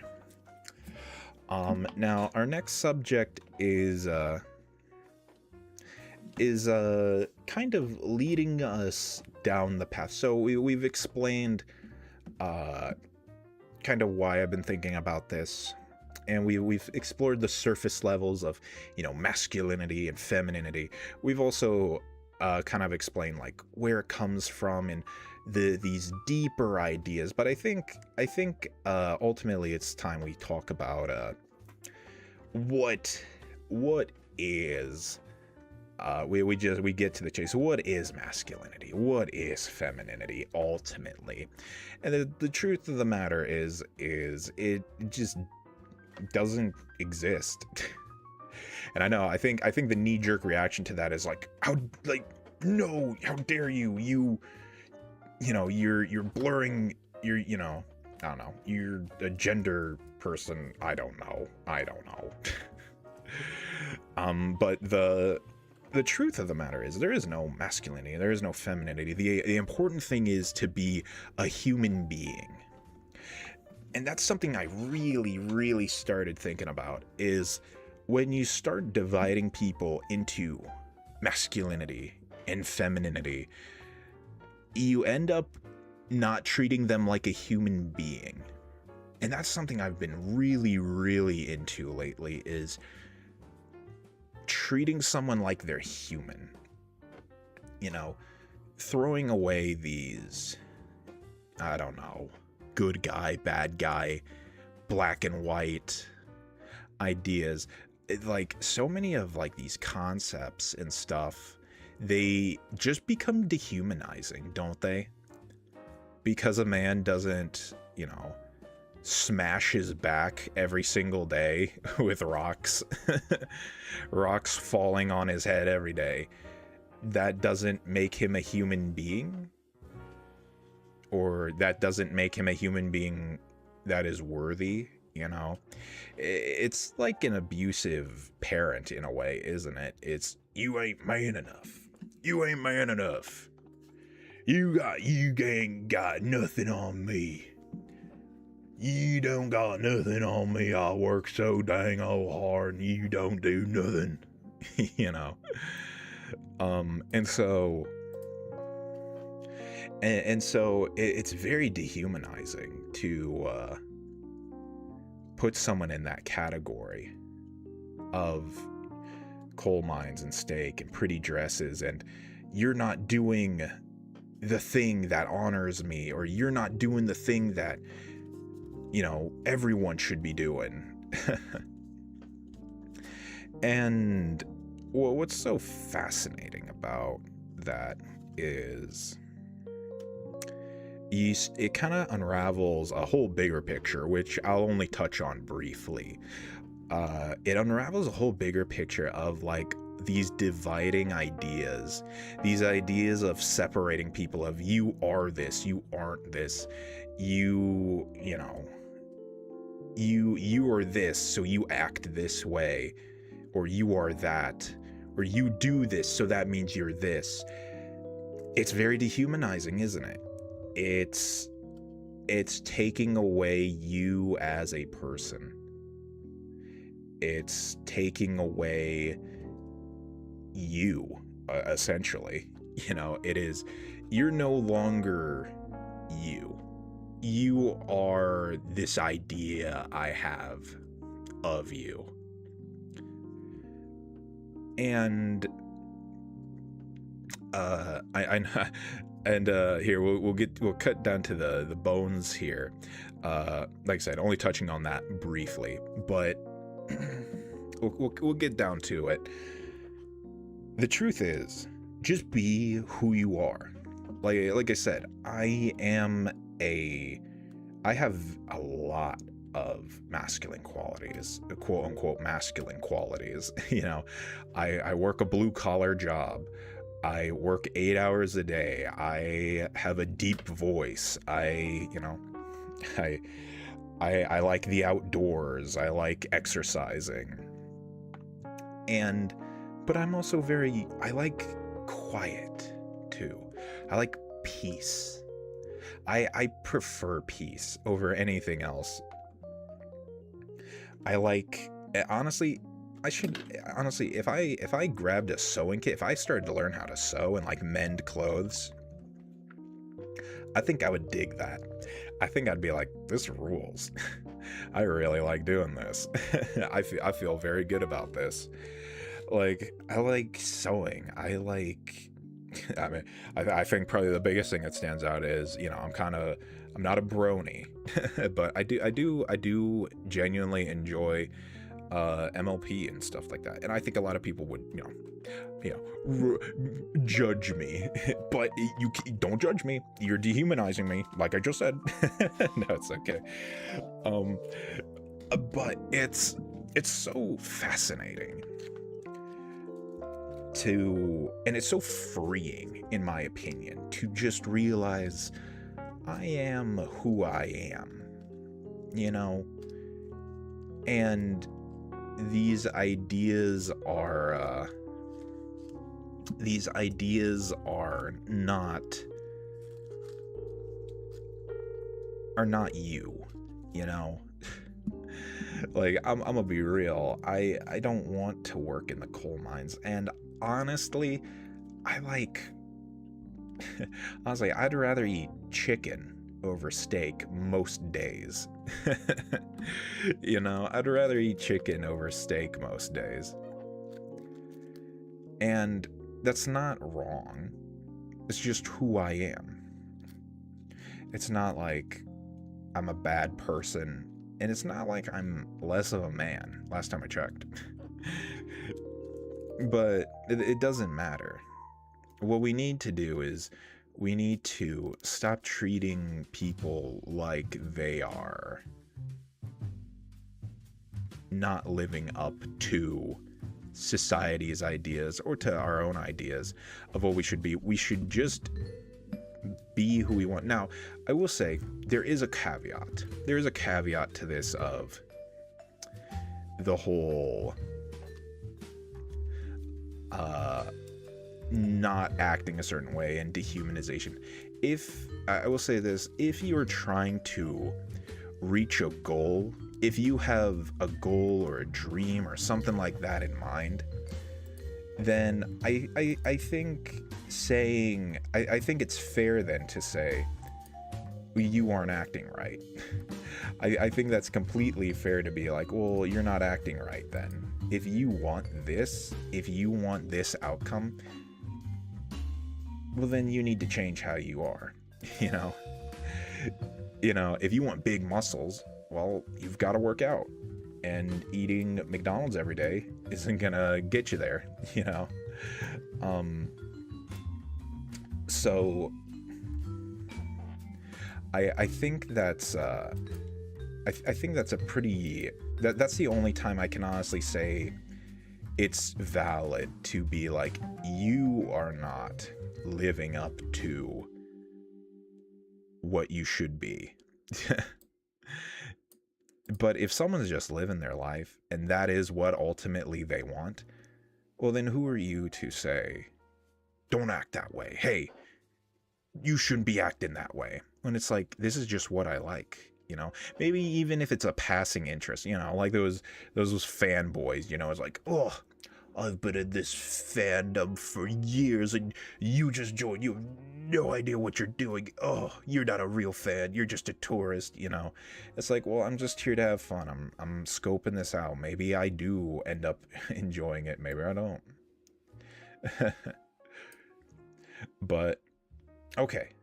Now our next subject is kind of leading us down the path. So we've explained kind of why I've been thinking about this, and we've explored the surface levels of, masculinity and femininity. We've also kind of explained like where it comes from and these deeper ideas. But I think ultimately it's time we talk about what is we get to the chase. What is masculinity? What is femininity ultimately? And the truth of the matter is it just doesn't exist. And I know, I think the knee-jerk reaction to that is like, no, how dare you, you're blurring, I don't know, you're a gender person, I don't know. But the truth of the matter is there is no masculinity, there is no femininity. The important thing is to be a human being. And that's something I really, really started thinking about, is when you start dividing people into masculinity and femininity, you end up not treating them like a human being. And that's something I've been really, really into lately, is treating someone like they're human. Throwing away these, I don't know, good guy, bad guy, black and white ideas. Like, so many of like these concepts and stuff, they just become dehumanizing, don't they? Because a man doesn't, smash his back every single day with rocks, rocks falling on his head every day, that doesn't make him a human being? Or that doesn't make him a human being that is worthy, It's like an abusive parent in a way, isn't it? It's, you ain't man enough. You ain't man enough. You ain't got nothing on me. You don't got nothing on me. I work so dang old hard and you don't do nothing. And so it's very dehumanizing to put someone in that category of coal mines and steak and pretty dresses, and you're not doing the thing that honors me, or you're not doing the thing that everyone should be doing. And what's so fascinating about that is it kind of unravels a whole bigger picture, which I'll only touch on briefly. It unravels a whole bigger picture of like these dividing ideas, these ideas of separating people, of you are this, you aren't this, you are this, so you act this way, or you are that, or you do this, so that means you're this. It's very dehumanizing, isn't it? It's taking away you as a person. It's taking away you, essentially. It is, you're no longer you. You are this idea I have of you. And here we'll cut down to the bones here. Like I said, only touching on that briefly, but we'll get down to it. The truth is, just be who you are. Like I said, I have a lot of masculine qualities, quote unquote masculine qualities. I work a blue collar job. I work 8 hours a day. I have a deep voice. I like the outdoors. I like exercising. But I'm also I like quiet too. I like peace. I prefer peace over anything else. If I grabbed a sewing kit, if I started to learn how to sew and like mend clothes, I think I would dig that. I think I'd be like, this rules. I really like doing this. I feel very good about this. Like, I like sewing. I think probably the biggest thing that stands out is, I'm not a brony, but I do genuinely enjoy MLP and stuff like that. And I think a lot of people would, judge me, but you don't judge me. You're dehumanizing me, like I just said. No, it's okay. But it's so fascinating and it's so freeing, in my opinion, to just realize I am who I am, you know? And these ideas are not you, you know? Like, I'm gonna be real. I don't want to work in the coal mines, and honestly, I like honestly, I'd rather eat chicken over steak most days. You know, I'd rather eat chicken over steak most days. And that's not wrong. It's just who I am. It's not like I'm a bad person, and it's not like I'm less of a man, last time I checked. But it doesn't matter. What we need to do is we need to stop treating people like they are not living up to society's ideas or to our own ideas of what we should be. We should just be who we want. Now, I will say there is a caveat. There is a caveat to this of the whole not acting a certain way and dehumanization. If I will say this, if you are trying to reach a goal, if you have a goal or a dream or something like that in mind, then I think I think it's fair then to say you aren't acting right. I think that's completely fair to be like, well, you're not acting right then. If you want this outcome, well, then you need to change how you are, you know? You know, if you want big muscles, well, you've got to work out. And eating McDonald's every day isn't gonna get you there, you know? So I think that's I think that's a pretty that's the only time I can honestly say it's valid to be like, you are not living up to what you should be. But if someone's just living their life and that is what ultimately they want, well, then who are you to say, don't act that way? Hey, you shouldn't be acting that way. When it's like, this is just what I like, you know? Maybe even if it's a passing interest, you know, like those fanboys, you know, it's like, oh, I've been in this fandom for years and you just joined. You have no idea what you're doing. Oh, you're not a real fan. You're just a tourist, you know? It's like, well, I'm just here to have fun. I'm scoping this out. Maybe I do end up enjoying it. Maybe I don't. But, okay.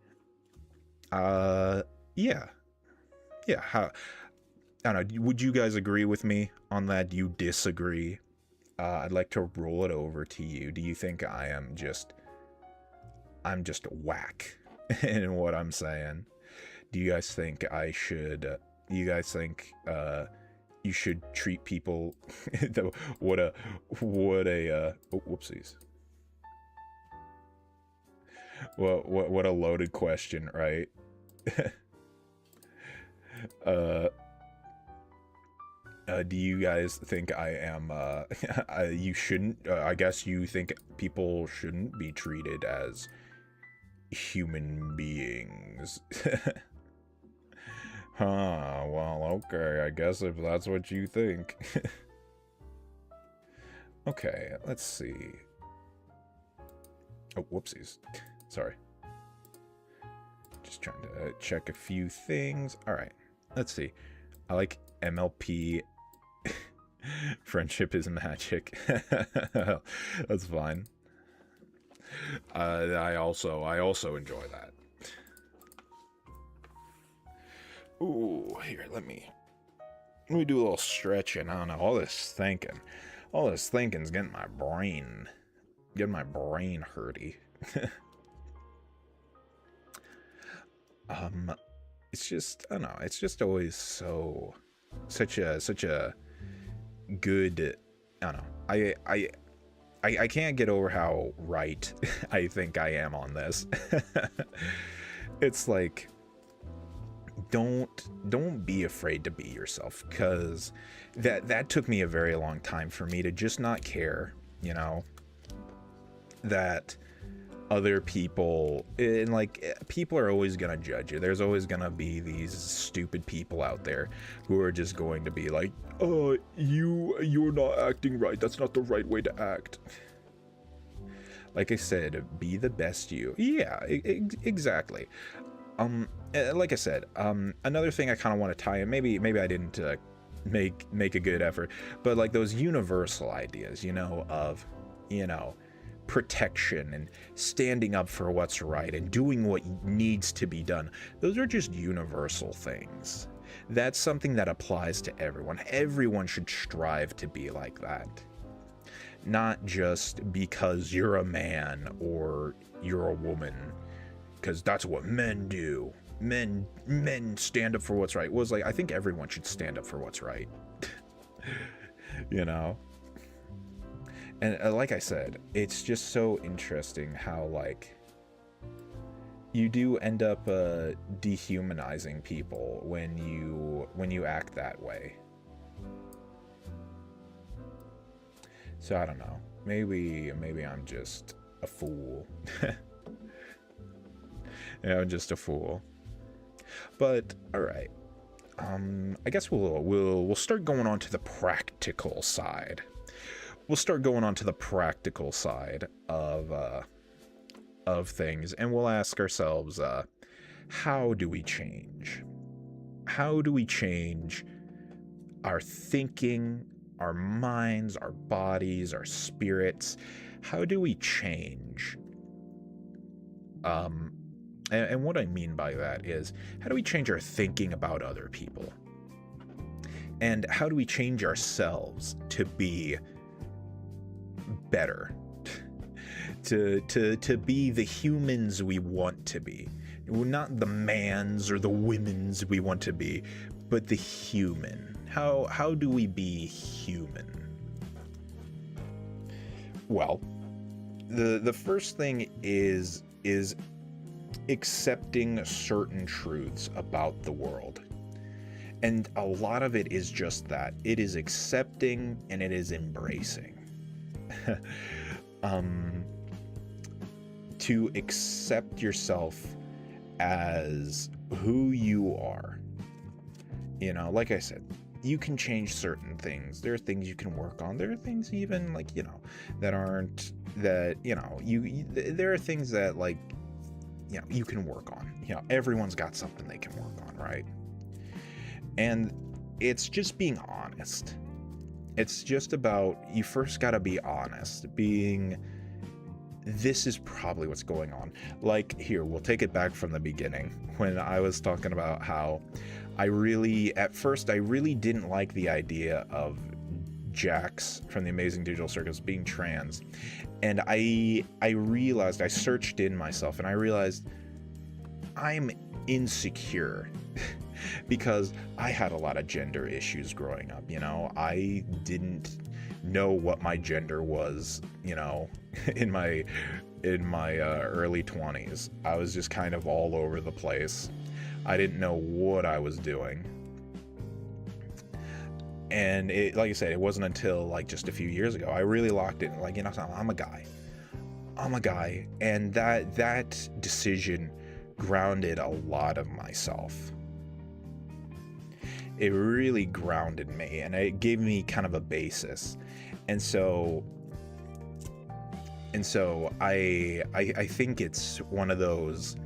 Yeah. How, I don't know. Would you guys agree with me on that? Do you disagree? I'd like to roll it over to you. Do you think I'm just whack in what I'm saying? Do you guys think you should treat people what a whoopsies. What a loaded question, right? Do you guys think I am, you shouldn't, I guess you think people shouldn't be treated as human beings? Huh, well, okay, I guess if that's what you think. Okay, let's see. Oh, whoopsies. Sorry. Just trying to check a few things. Alright, let's see. I like MLP. Friendship is magic. That's fine. I also enjoy that. Ooh, here, let me do a little stretching. I don't know, all this thinking's getting my brain hurty. It's just, I don't know, it's just always such a good, I don't know, I can't get over how right I think I am on this. It's like, don't be afraid to be yourself, because that took me a very long time for me to just not care, you know, that other people, and like, people are always gonna judge you. There's always gonna be these stupid people out there who are just going to be like, oh, you're not acting right, that's not the right way to act. Like I said, be the best you. Yeah, exactly. Like I said, another thing I kind of want to tie in, maybe I didn't make a good effort, but like those universal ideas, you know, of, you know, protection and standing up for what's right and doing what needs to be done. Those are just universal things. That's something that applies to everyone. Everyone should strive to be like that. Not just because you're a man or you're a woman, because that's what men do. Men stand up for what's right. Was like, I think everyone should stand up for what's right. You know? And like I said, it's just so interesting how, like, you do end up dehumanizing people when you act that way. So I don't know. Maybe I'm just a fool. Yeah, I'm just a fool. But all right. I guess we'll start going on to the practical side. We'll start going on to the practical side of things, and we'll ask ourselves, how do we change? How do we change our thinking, our minds, our bodies, our spirits? How do we change? And what I mean by that is, how do we change our thinking about other people? And how do we change ourselves to be better? to be the humans we want to be. Not the mans or the womens we want to be, but the human. How do we be human? Well, the first thing is accepting certain truths about the world. And a lot of it is just that. It is accepting and it is embracing. To accept yourself as who you are. You know, like I said, you can change certain things. There are things you can work on. There are things even, like, you know, that aren't, that, you know, there are things that, like, you know, you can work on. You know, everyone's got something they can work on, right? And it's just being honest. It's just about, you first got to be honest. This is probably what's going on. Like, here, we'll take it back from the beginning, when I was talking about how at first I really didn't like the idea of Jax from the Amazing Digital Circus being trans. And I realized, I searched in myself, and I realized I'm insecure. Because I had a lot of gender issues growing up, you know. I didn't know what my gender was, you know, in my early 20s. I was just kind of all over the place. I didn't know what I was doing. And it, like I said, it wasn't until like just a few years ago I really locked in, like, you know, I'm a guy. And that decision grounded a lot of myself. It really grounded me, and it gave me kind of a basis. And so I think it's one of those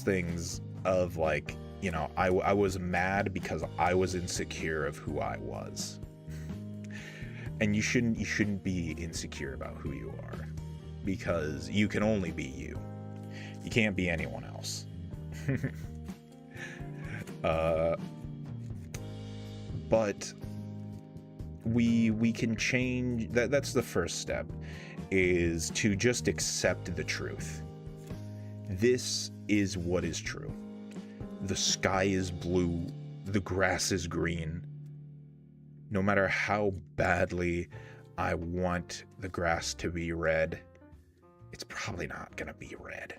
things of, like, you know, I was mad because I was insecure of who I was. And you shouldn't be insecure about who you are, because you can only be you. You can't be anyone else. But we can change. That's the first step, is to just accept the truth. This is what is true. The sky is blue, the grass is green. No matter how badly I want the grass to be red, it's probably not going to be red.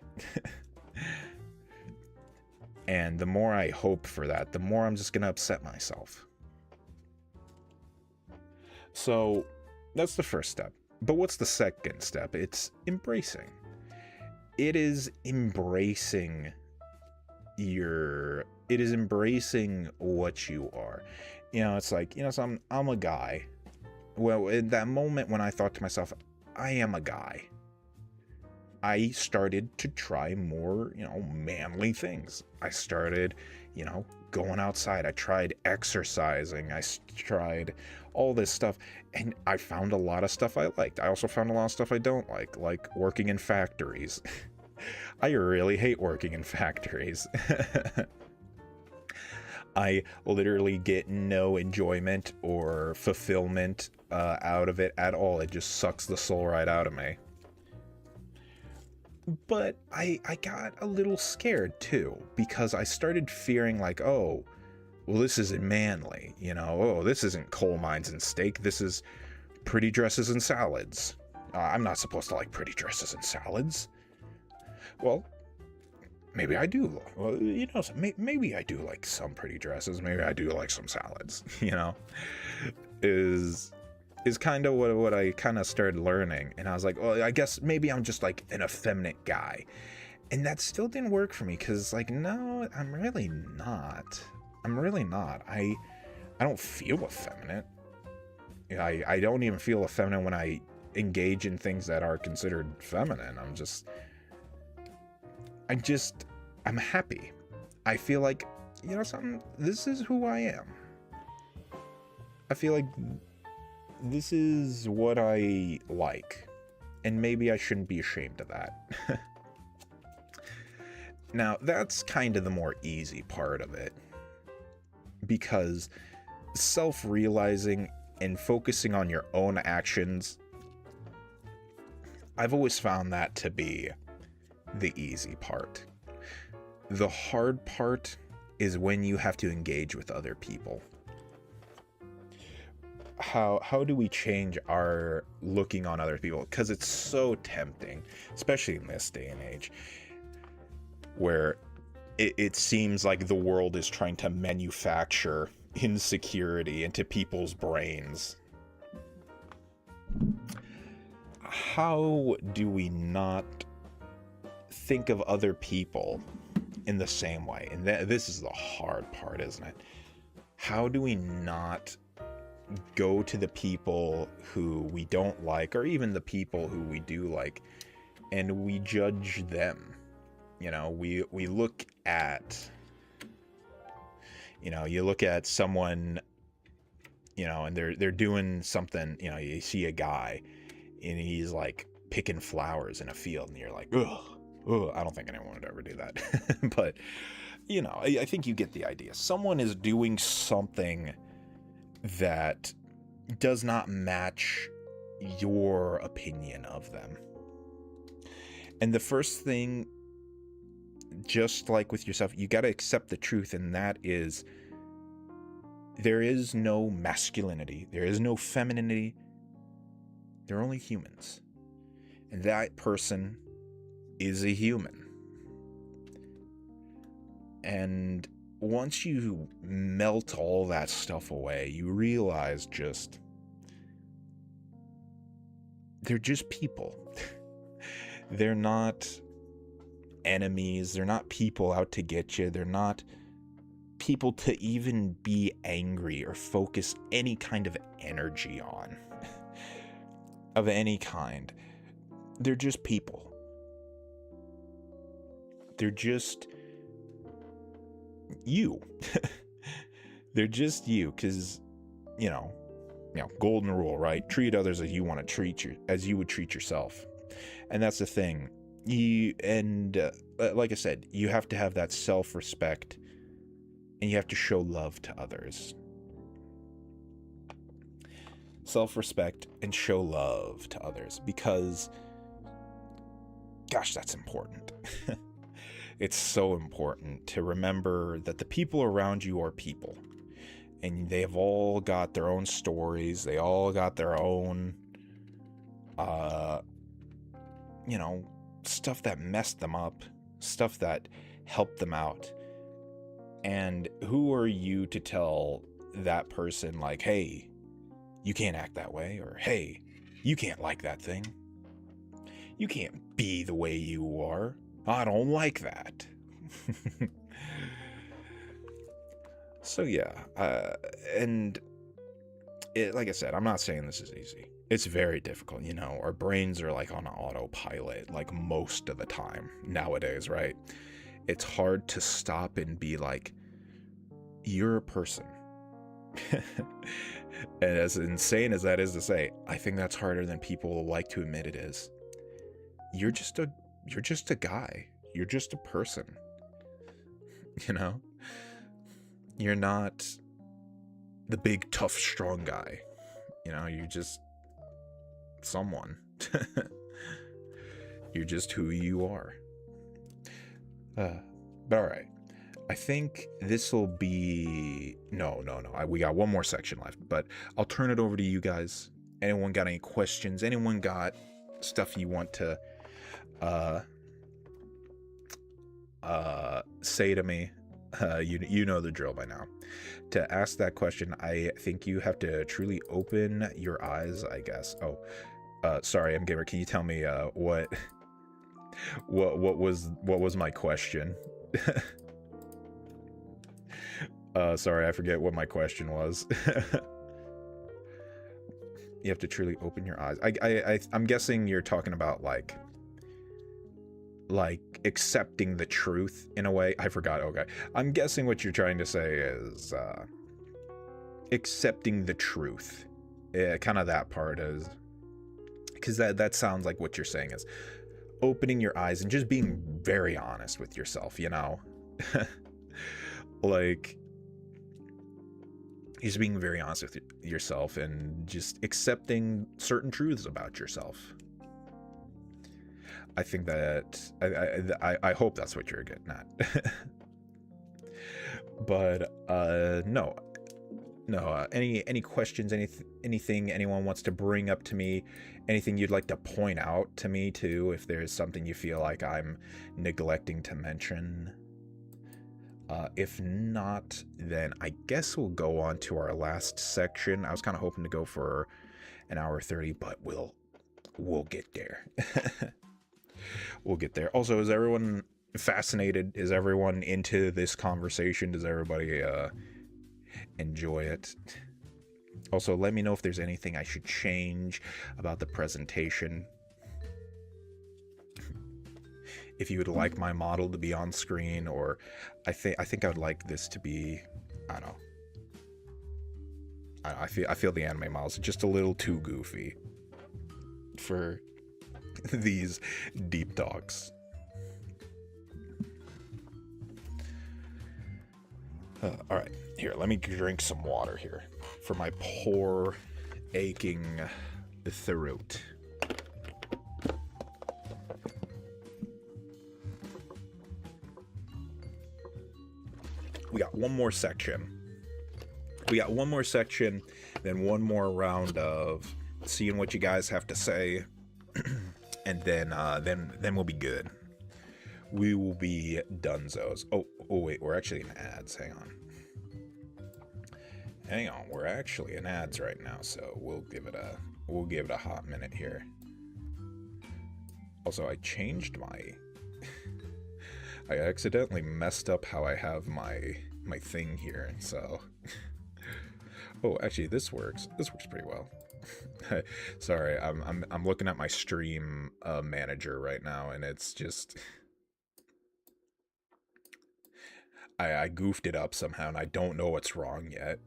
And the more I hope for that, the more I'm just going to upset myself. So that's the first step. But what's the second step? It's embracing. It is embracing what you are. You know, it's like, you know, so I'm a guy. Well, in that moment when I thought to myself, I am a guy, I started to try more, you know, manly things. I started, you know, going outside. I tried exercising. I tried all this stuff. And I found a lot of stuff I liked. I also found a lot of stuff I don't like working in factories. I really hate working in factories. I literally get no enjoyment or fulfillment out of it at all. It just sucks the soul right out of me. But I got a little scared too, because I started fearing like, oh, well, this isn't manly, you know, oh, this isn't coal mines and steak, this is pretty dresses and salads. I'm not supposed to like pretty dresses and salads. Well, maybe I do. Well, you know, maybe I do like some pretty dresses, maybe I do like some salads, you know, is kind of what I kind of started learning. And I was like, well, I guess maybe I'm just like an effeminate guy. And that still didn't work for me, because like, no, I'm really not. I don't feel effeminate. I don't even feel effeminate when I engage in things that are considered feminine. I'm happy. I feel like, you know something, this is who I am. I feel like this is what I like, and maybe I shouldn't be ashamed of that. Now, that's kind of the more easy part of it, because self-realizing and focusing on your own actions, I've always found that to be the easy part. The hard part is when you have to engage with other people. How do we change our looking on other people? Because it's so tempting, especially in this day and age, where it seems like the world is trying to manufacture insecurity into people's brains. How do we not think of other people in the same way? And this is the hard part, isn't it? How do we not go to the people who we don't like, or even the people who we do like, and we judge them? You know, we look at, you know, you look at someone, you know, and they're doing something, you know, you see a guy and he's like picking flowers in a field, and you're like, ugh, I don't think anyone would ever do that. But, you know, I think you get the idea. Someone is doing something that does not match your opinion of them. And the first thing, just like with yourself, you got to accept the truth, and that is, there is no masculinity, there is no femininity, they're only humans. And that person is a human. And once you melt all that stuff away, you realize just, they're just people. They're not enemies. They're not people out to get you. They're not people to even be angry or focus any kind of energy on. Of any kind. They're just people. They're just you. They're just you, because, you know, golden rule, right? Treat others as you want to treat as you would treat yourself. And that's the thing. Like I said, you have to have that self-respect, and you have to show love to others. Self-respect and show love to others, because, gosh, that's important. It's so important to remember that the people around you are people, and they have all got their own stories. They all got their own uh, you know, stuff that messed them up, stuff that helped them out. And who are you to tell that person, like, hey, you can't act that way, or hey, you can't like that thing. You can't be the way you are. I don't like that. So yeah, and like I said, I'm not saying this is easy. It's very difficult, you know. Our brains are like on autopilot, like most of the time nowadays, right? It's hard to stop and be like, you're a person. And as insane as that is to say, I think that's harder than people like to admit it is. You're just a guy. You're just a person. You know? You're not the big, tough, strong guy. You know, you're just someone. You're just who you are. But alright. I think this will be... No. We got one more section left, but I'll turn it over to you guys. Anyone got any questions? Anyone got stuff you want to say to me? You know the drill by now. To ask that question, I think you have to truly open your eyes, I guess. Oh, sorry, MGamer. Can you tell me what was my question? Sorry, I forget what my question was. You have to truly open your eyes. I'm guessing you're talking about like accepting the truth in a way. I forgot. Okay. I'm guessing what you're trying to say is accepting the truth. Yeah, kind of that part is, because that sounds like what you're saying is opening your eyes and just being very honest with yourself, you know? Like, just being very honest with yourself and just accepting certain truths about yourself. I think that I hope that's what you're getting at. But no. Any questions? Anything anyone wants to bring up to me? Anything you'd like to point out to me too? If there's something you feel like I'm neglecting to mention. If not, then I guess we'll go on to our last section. I was kind of hoping to go for an hour 30, but we'll get there. We'll get there. Also, is everyone fascinated? Is everyone into this conversation? Does everybody enjoy it? Also, let me know if there's anything I should change about the presentation. If you would like my model to be on screen, or I think I would like this to be, I don't know. I feel the anime models are just a little too goofy for these deep talks. All right, here, let me drink some water here for my poor, aching throat. We got one more section. Then one more round of seeing what you guys have to say, and then we'll be good. We will be donezo's. Oh wait, we're actually in ads. Hang on, we're actually in ads right now, so we'll give it a hot minute here. Also, I changed my I accidentally messed up how I have my thing here, so oh, actually this works pretty well. Sorry, I'm looking at my stream manager right now, and it's just I goofed it up somehow, and I don't know what's wrong yet.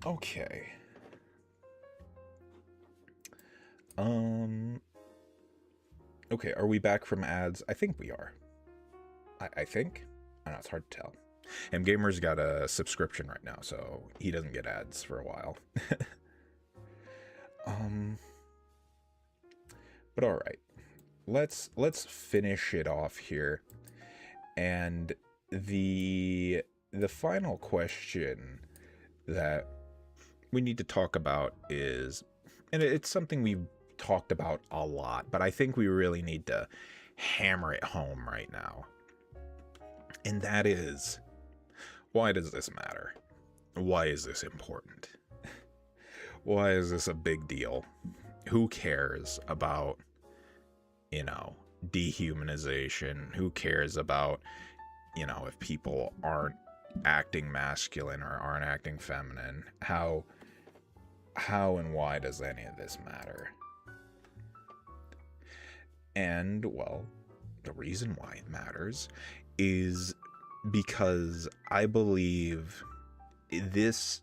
Okay. Okay, are we back from ads? I think we are. I think? I don't know, it's hard to tell. MGamer's got a subscription right now, so he doesn't get ads for a while. But alright. Let's finish it off here. And the the final question that we need to talk about is, and it's something we've talked about a lot, but I think we really need to hammer it home right now. And that is, why does this matter? Why is this important? Why is this a big deal? Who cares about, dehumanization? Who cares about, if people aren't acting masculine or aren't acting feminine? How and why does any of this matter? And, well, the reason why it matters is because I believe this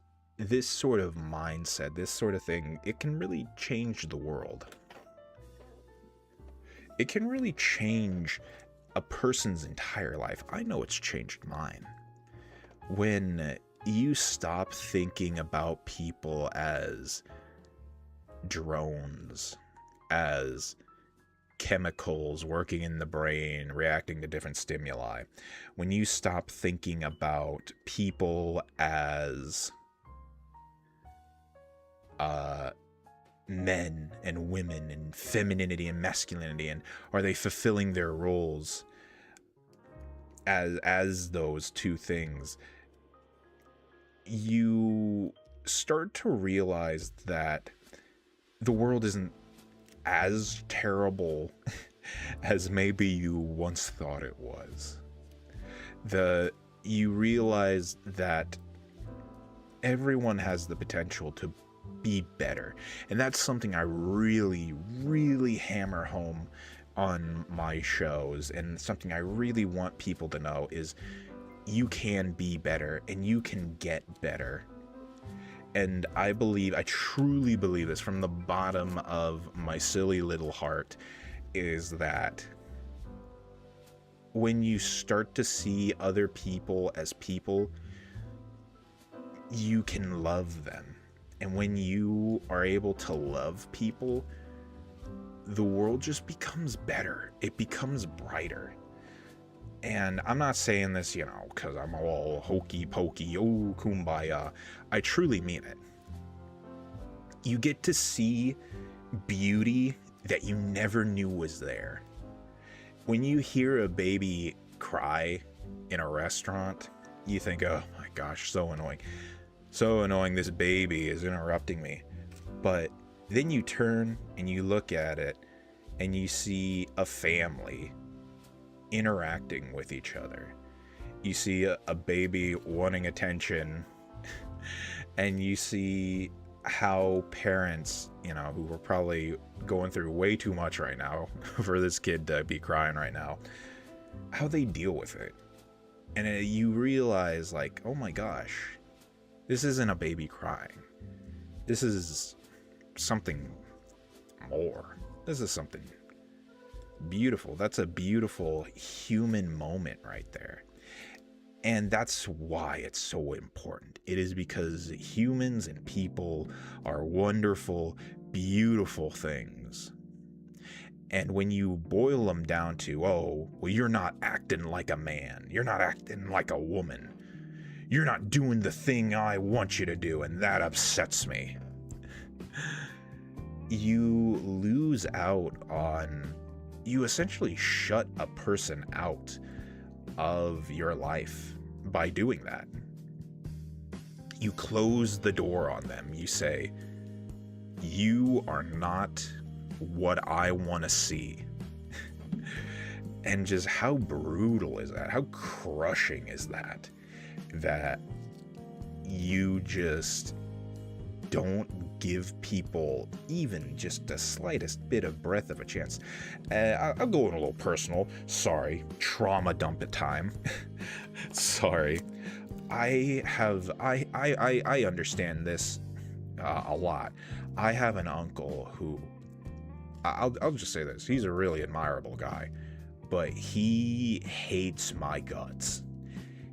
sort of mindset, this sort of thing, it can really change the world. It can really change a person's entire life. I know it's changed mine. When you stop thinking about people as drones, as chemicals working in the brain, reacting to different stimuli, when you stop thinking about people as men and women and femininity and masculinity, and are they fulfilling their roles as those two things, you start to realize that the world isn't as terrible as maybe you once thought it was. You realize that everyone has the potential to be better. And that's something I really, really hammer home on my shows, and something I really want people to know is you can be better and you can get better. And I truly believe this from the bottom of my silly little heart, is that when you start to see other people as people, you can love them. And when you are able to love people, the world just becomes better. It becomes brighter. And I'm not saying this, because I'm all hokey pokey, oh, kumbaya. I truly mean it. You get to see beauty that you never knew was there. When you hear a baby cry in a restaurant, you think, oh my gosh, so annoying. So annoying, this baby is interrupting me. But then you turn and you look at it and you see a family interacting with each other. You see a baby wanting attention, and you see how parents, who are probably going through way too much right now for this kid to be crying right now, how they deal with it. And you realize, like, oh my gosh, this isn't a baby crying. This is something more. This is something beautiful. That's a beautiful human moment right there. And that's why it's so important. It is because humans and people are wonderful, beautiful things. And when you boil them down to, oh, well, you're not acting like a man, you're not acting like a woman, you're not doing the thing I want you to do, and that upsets me, you lose out on, you essentially shut a person out of your life by doing that. You close the door on them. You say, you are not what I want to see. And just how brutal is that? How crushing is that? That you just don't give people even just the slightest bit of breath of a chance. I'll go in a little personal. Sorry. Trauma dump at time. Sorry. I understand this a lot. I have an uncle who, I'll just say this. He's a really admirable guy, but he hates my guts.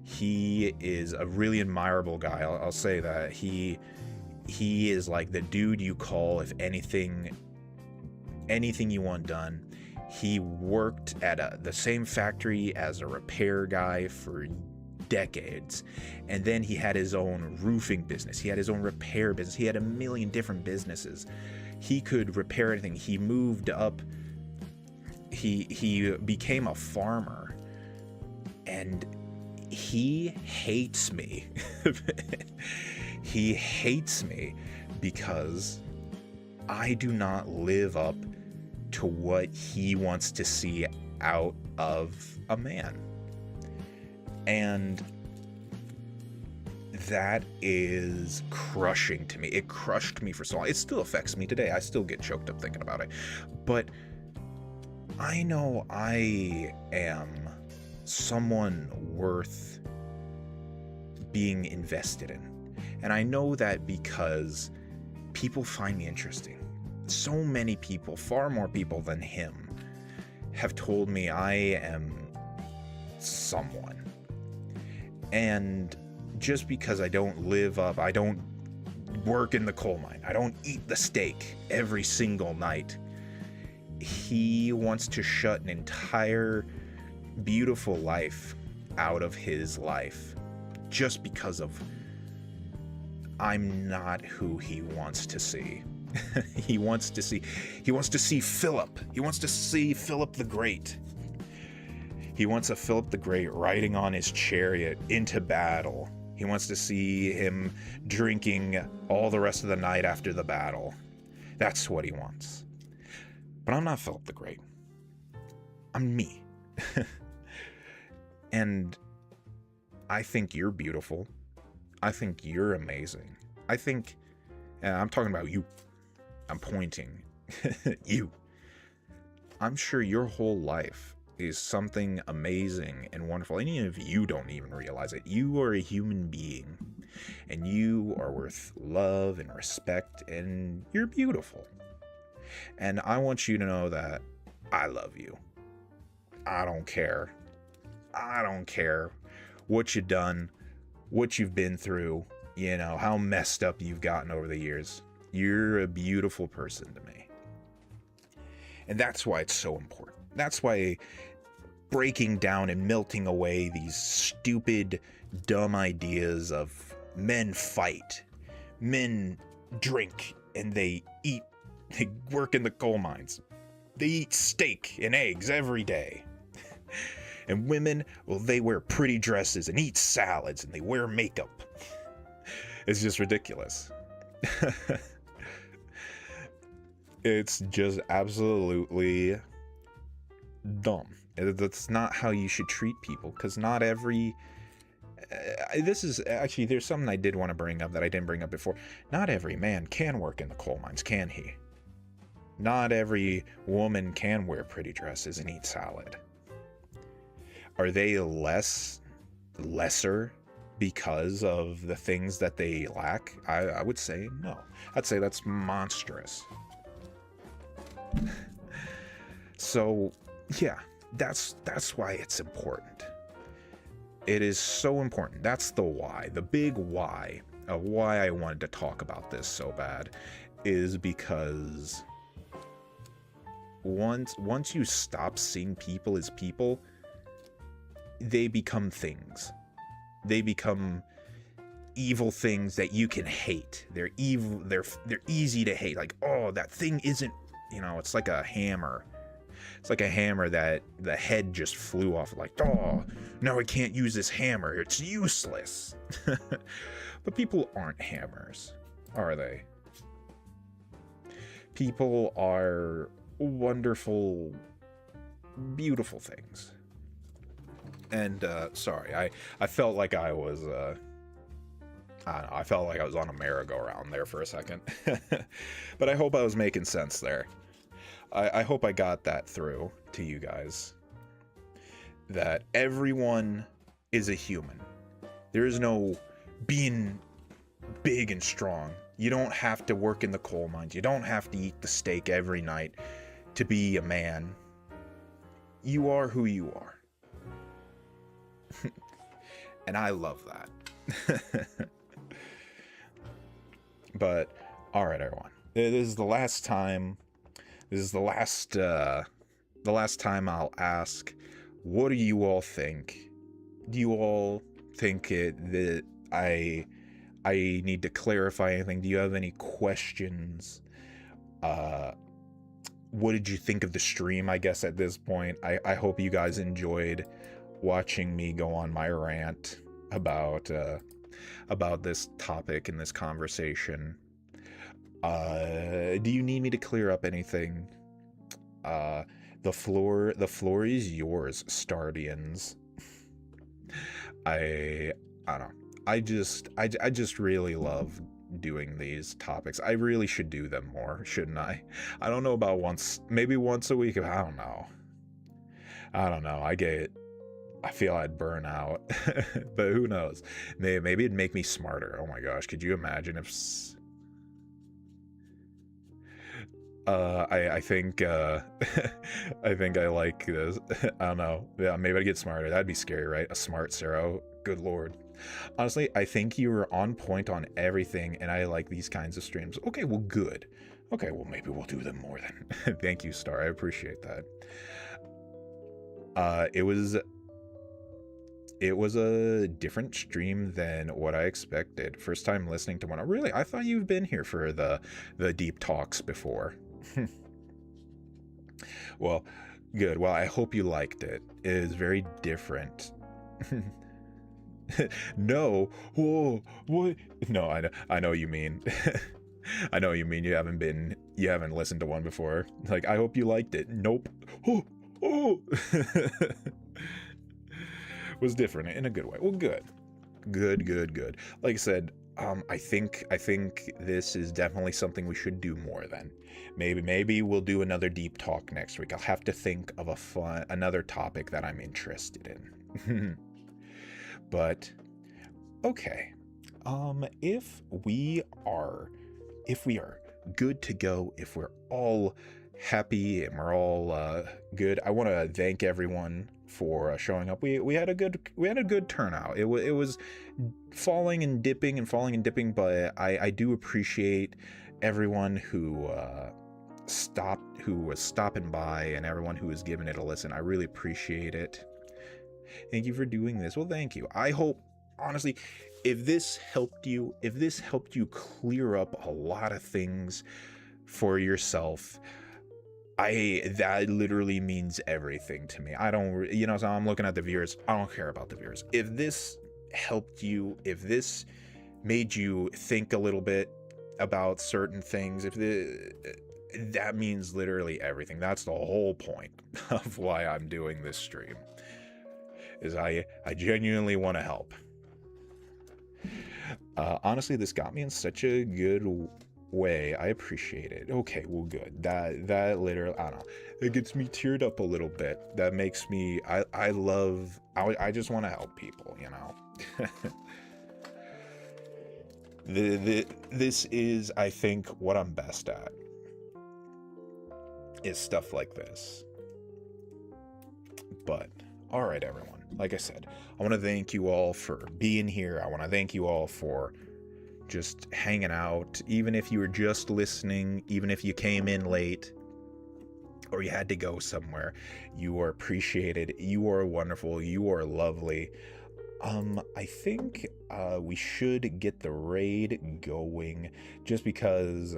He is a really admirable guy. I'll say that. He is like the dude you call if anything you want done. He worked at the same factory as a repair guy for decades. And then he had his own roofing business. He had his own repair business. He had a million different businesses. He could repair anything. He moved up. He became a farmer. And he hates me. He hates me because I do not live up to what he wants to see out of a man. And that is crushing to me. It crushed me for so long. It still affects me today. I still get choked up thinking about it. But I know I am someone worth being invested in. And I know that because people find me interesting. So many people, far more people than him, have told me I am someone. And just because I don't live up, I don't work in the coal mine, I don't eat the steak every single night, he wants to shut an entire beautiful life out of his life just because of I'm not who he wants to see. He wants to see Philip. He wants to see Philip the Great. He wants a Philip the Great riding on his chariot into battle. He wants to see him drinking all the rest of the night after the battle. That's what he wants. But I'm not Philip the Great. I'm me. And I think you're beautiful. I think you're amazing. I think, and I'm talking about you. I'm pointing. You. I'm sure your whole life is something amazing and wonderful. And even if you don't even realize it, you are a human being. And you are worth love and respect. And you're beautiful. And I want you to know that I love you. I don't care. I don't care what you've done, what you've been through, you know, how messed up you've gotten over the years. You're a beautiful person to me. And that's why it's so important. That's why breaking down and melting away these stupid, dumb ideas of men fight, men drink, and they eat, they work in the coal mines. They eat steak and eggs every day. And women, well, they wear pretty dresses and eat salads and they wear makeup. It's just ridiculous. It's just absolutely dumb. That's not how you should treat people, because not every... this is actually, there's something I did want to bring up that I didn't bring up before. Not every man can work in the coal mines, can he? Not every woman can wear pretty dresses and eat salad. Are they lesser because of the things that they lack? I would say no. I'd say that's monstrous. So, yeah, that's why it's important. It is so important. That's the why. The big why of why I wanted to talk about this so bad is because once you stop seeing people as people, they become things. They become evil things that you can hate. They're evil. They're easy to hate. Like, oh, that thing isn't, you know, it's like a hammer. It's like a hammer that the head just flew off. Like, oh, no, I can't use this hammer. It's useless. But people aren't hammers, are they? People are wonderful, beautiful things. And sorry, I felt like I was I don't know, I felt like I was on a merry-go-round there for a second. But I hope I was making sense there. I hope I got that through to you guys. That everyone is a human. There is no being big and strong. You don't have to work in the coal mines. You don't have to eat the steak every night to be a man. You are who you are. And I love that. But alright, everyone. This is the last time. This is the last time I'll ask, what do you all think? Do you all think that I need to clarify anything. Do you have any questions? What did you think of the stream? I guess at this point, I hope you guys enjoyed watching me go on my rant about this topic and this conversation. Do you need me to clear up anything? The floor is yours, Stardians. I don't know. I just really love doing these topics. I really should do them more, shouldn't I? I don't know about maybe once a week. I don't know. I feel I'd burn out, but who knows? Maybe it'd make me smarter. Oh my gosh, could you imagine if? I think I think I like this. I don't know. Yeah, maybe I'd get smarter. That'd be scary, right? A smart Sarah. Good lord. Honestly, I think you were on point on everything, and I like these kinds of streams. Okay, well, good. Okay, well, maybe we'll do them more then. Thank you, Star. I appreciate that. It was a different stream than what I expected. First time listening to one. Oh, really? I thought you've been here for the deep talks before. Well, good. Well, I hope you liked it. It is very different. No. Whoa. What? No, I know you mean. I know you mean you haven't listened to one before. Like, I hope you liked it. Nope. Oh. Was different in a good way. Well, good. Like I said, I think this is definitely something we should do more than. Maybe we'll do another deep talk next week. I'll have to think of another topic that I'm interested in. But okay. If we are good to go, if we're all happy and we're all good, I want to thank everyone for showing up. We had a good turnout. It was falling and dipping, but I do appreciate everyone who was stopping by and everyone who was giving it a listen. I really appreciate it. Thank you for doing this. Well, thank you. I hope, honestly, if this helped you clear up a lot of things for yourself, that literally means everything to me. I don't, so I'm looking at the viewers. I don't care about the viewers. If this helped you, if this made you think a little bit about certain things, that means literally everything. That's the whole point of why I'm doing this stream, is I genuinely want to help. Honestly, this got me in such a good way. I appreciate it. Okay, well, good. That literally, I don't know, it gets me teared up a little bit. That makes me, I just want to help people, This is, I think, what I'm best at, is stuff like this. But all right, everyone, like I said, I want to thank you all for being here. I want to thank you all for just hanging out, even if you were just listening, even if you came in late or you had to go somewhere. You are appreciated. You are wonderful. You are lovely. I think we should get the raid going, just because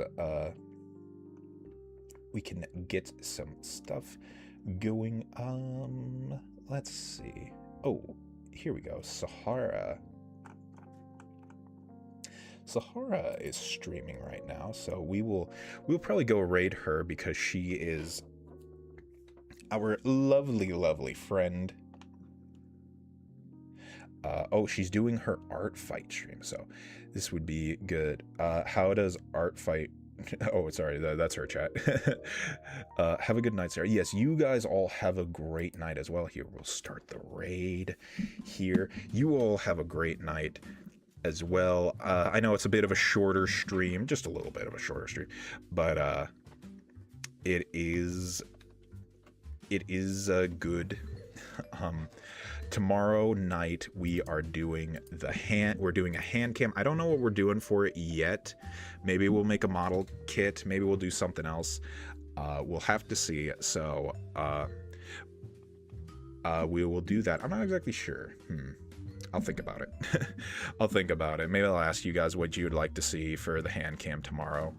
we can get some stuff going. Let's see. Oh, here we go. Sahara is streaming right now, so we'll probably go raid her, because she is our lovely friend. Oh, she's doing her art fight stream, so this would be good. How does art fight? Oh, sorry, that's her chat. Have a good night, Sarah. Yes, you guys all have a great night as well. Here, we'll start the raid here. You all have a great night as well. I know it's a bit of a shorter stream, just a little bit of a shorter stream, but it is good. Tomorrow night we are doing a hand cam. I don't know what we're doing for it yet. Maybe we'll make a model kit, maybe we'll do something else. We'll have to see. So we will do that. I'm not exactly sure. I'll think about it. I'll think about it. Maybe I'll ask you guys what you'd like to see for the hand cam tomorrow.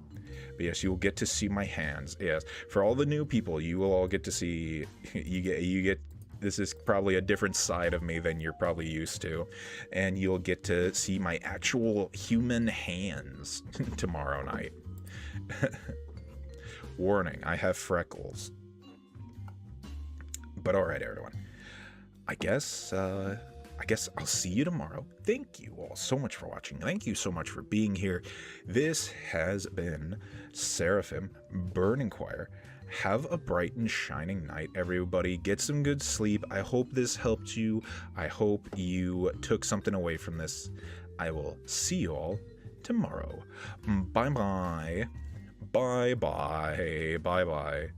But yes, you will get to see my hands. Yes, for all the new people, you will all get to see. You get. This is probably a different side of me than you're probably used to, and you'll get to see my actual human hands tomorrow night. Warning: I have freckles. But all right, everyone. I guess I'll see you tomorrow. Thank you all so much for watching. Thank you so much for being here. This has been Seraphim Burning Choir. Have a bright and shining night, everybody. Get some good sleep. I hope this helped you. I hope you took something away from this. I will see you all tomorrow. Bye-bye. Bye-bye. Bye-bye.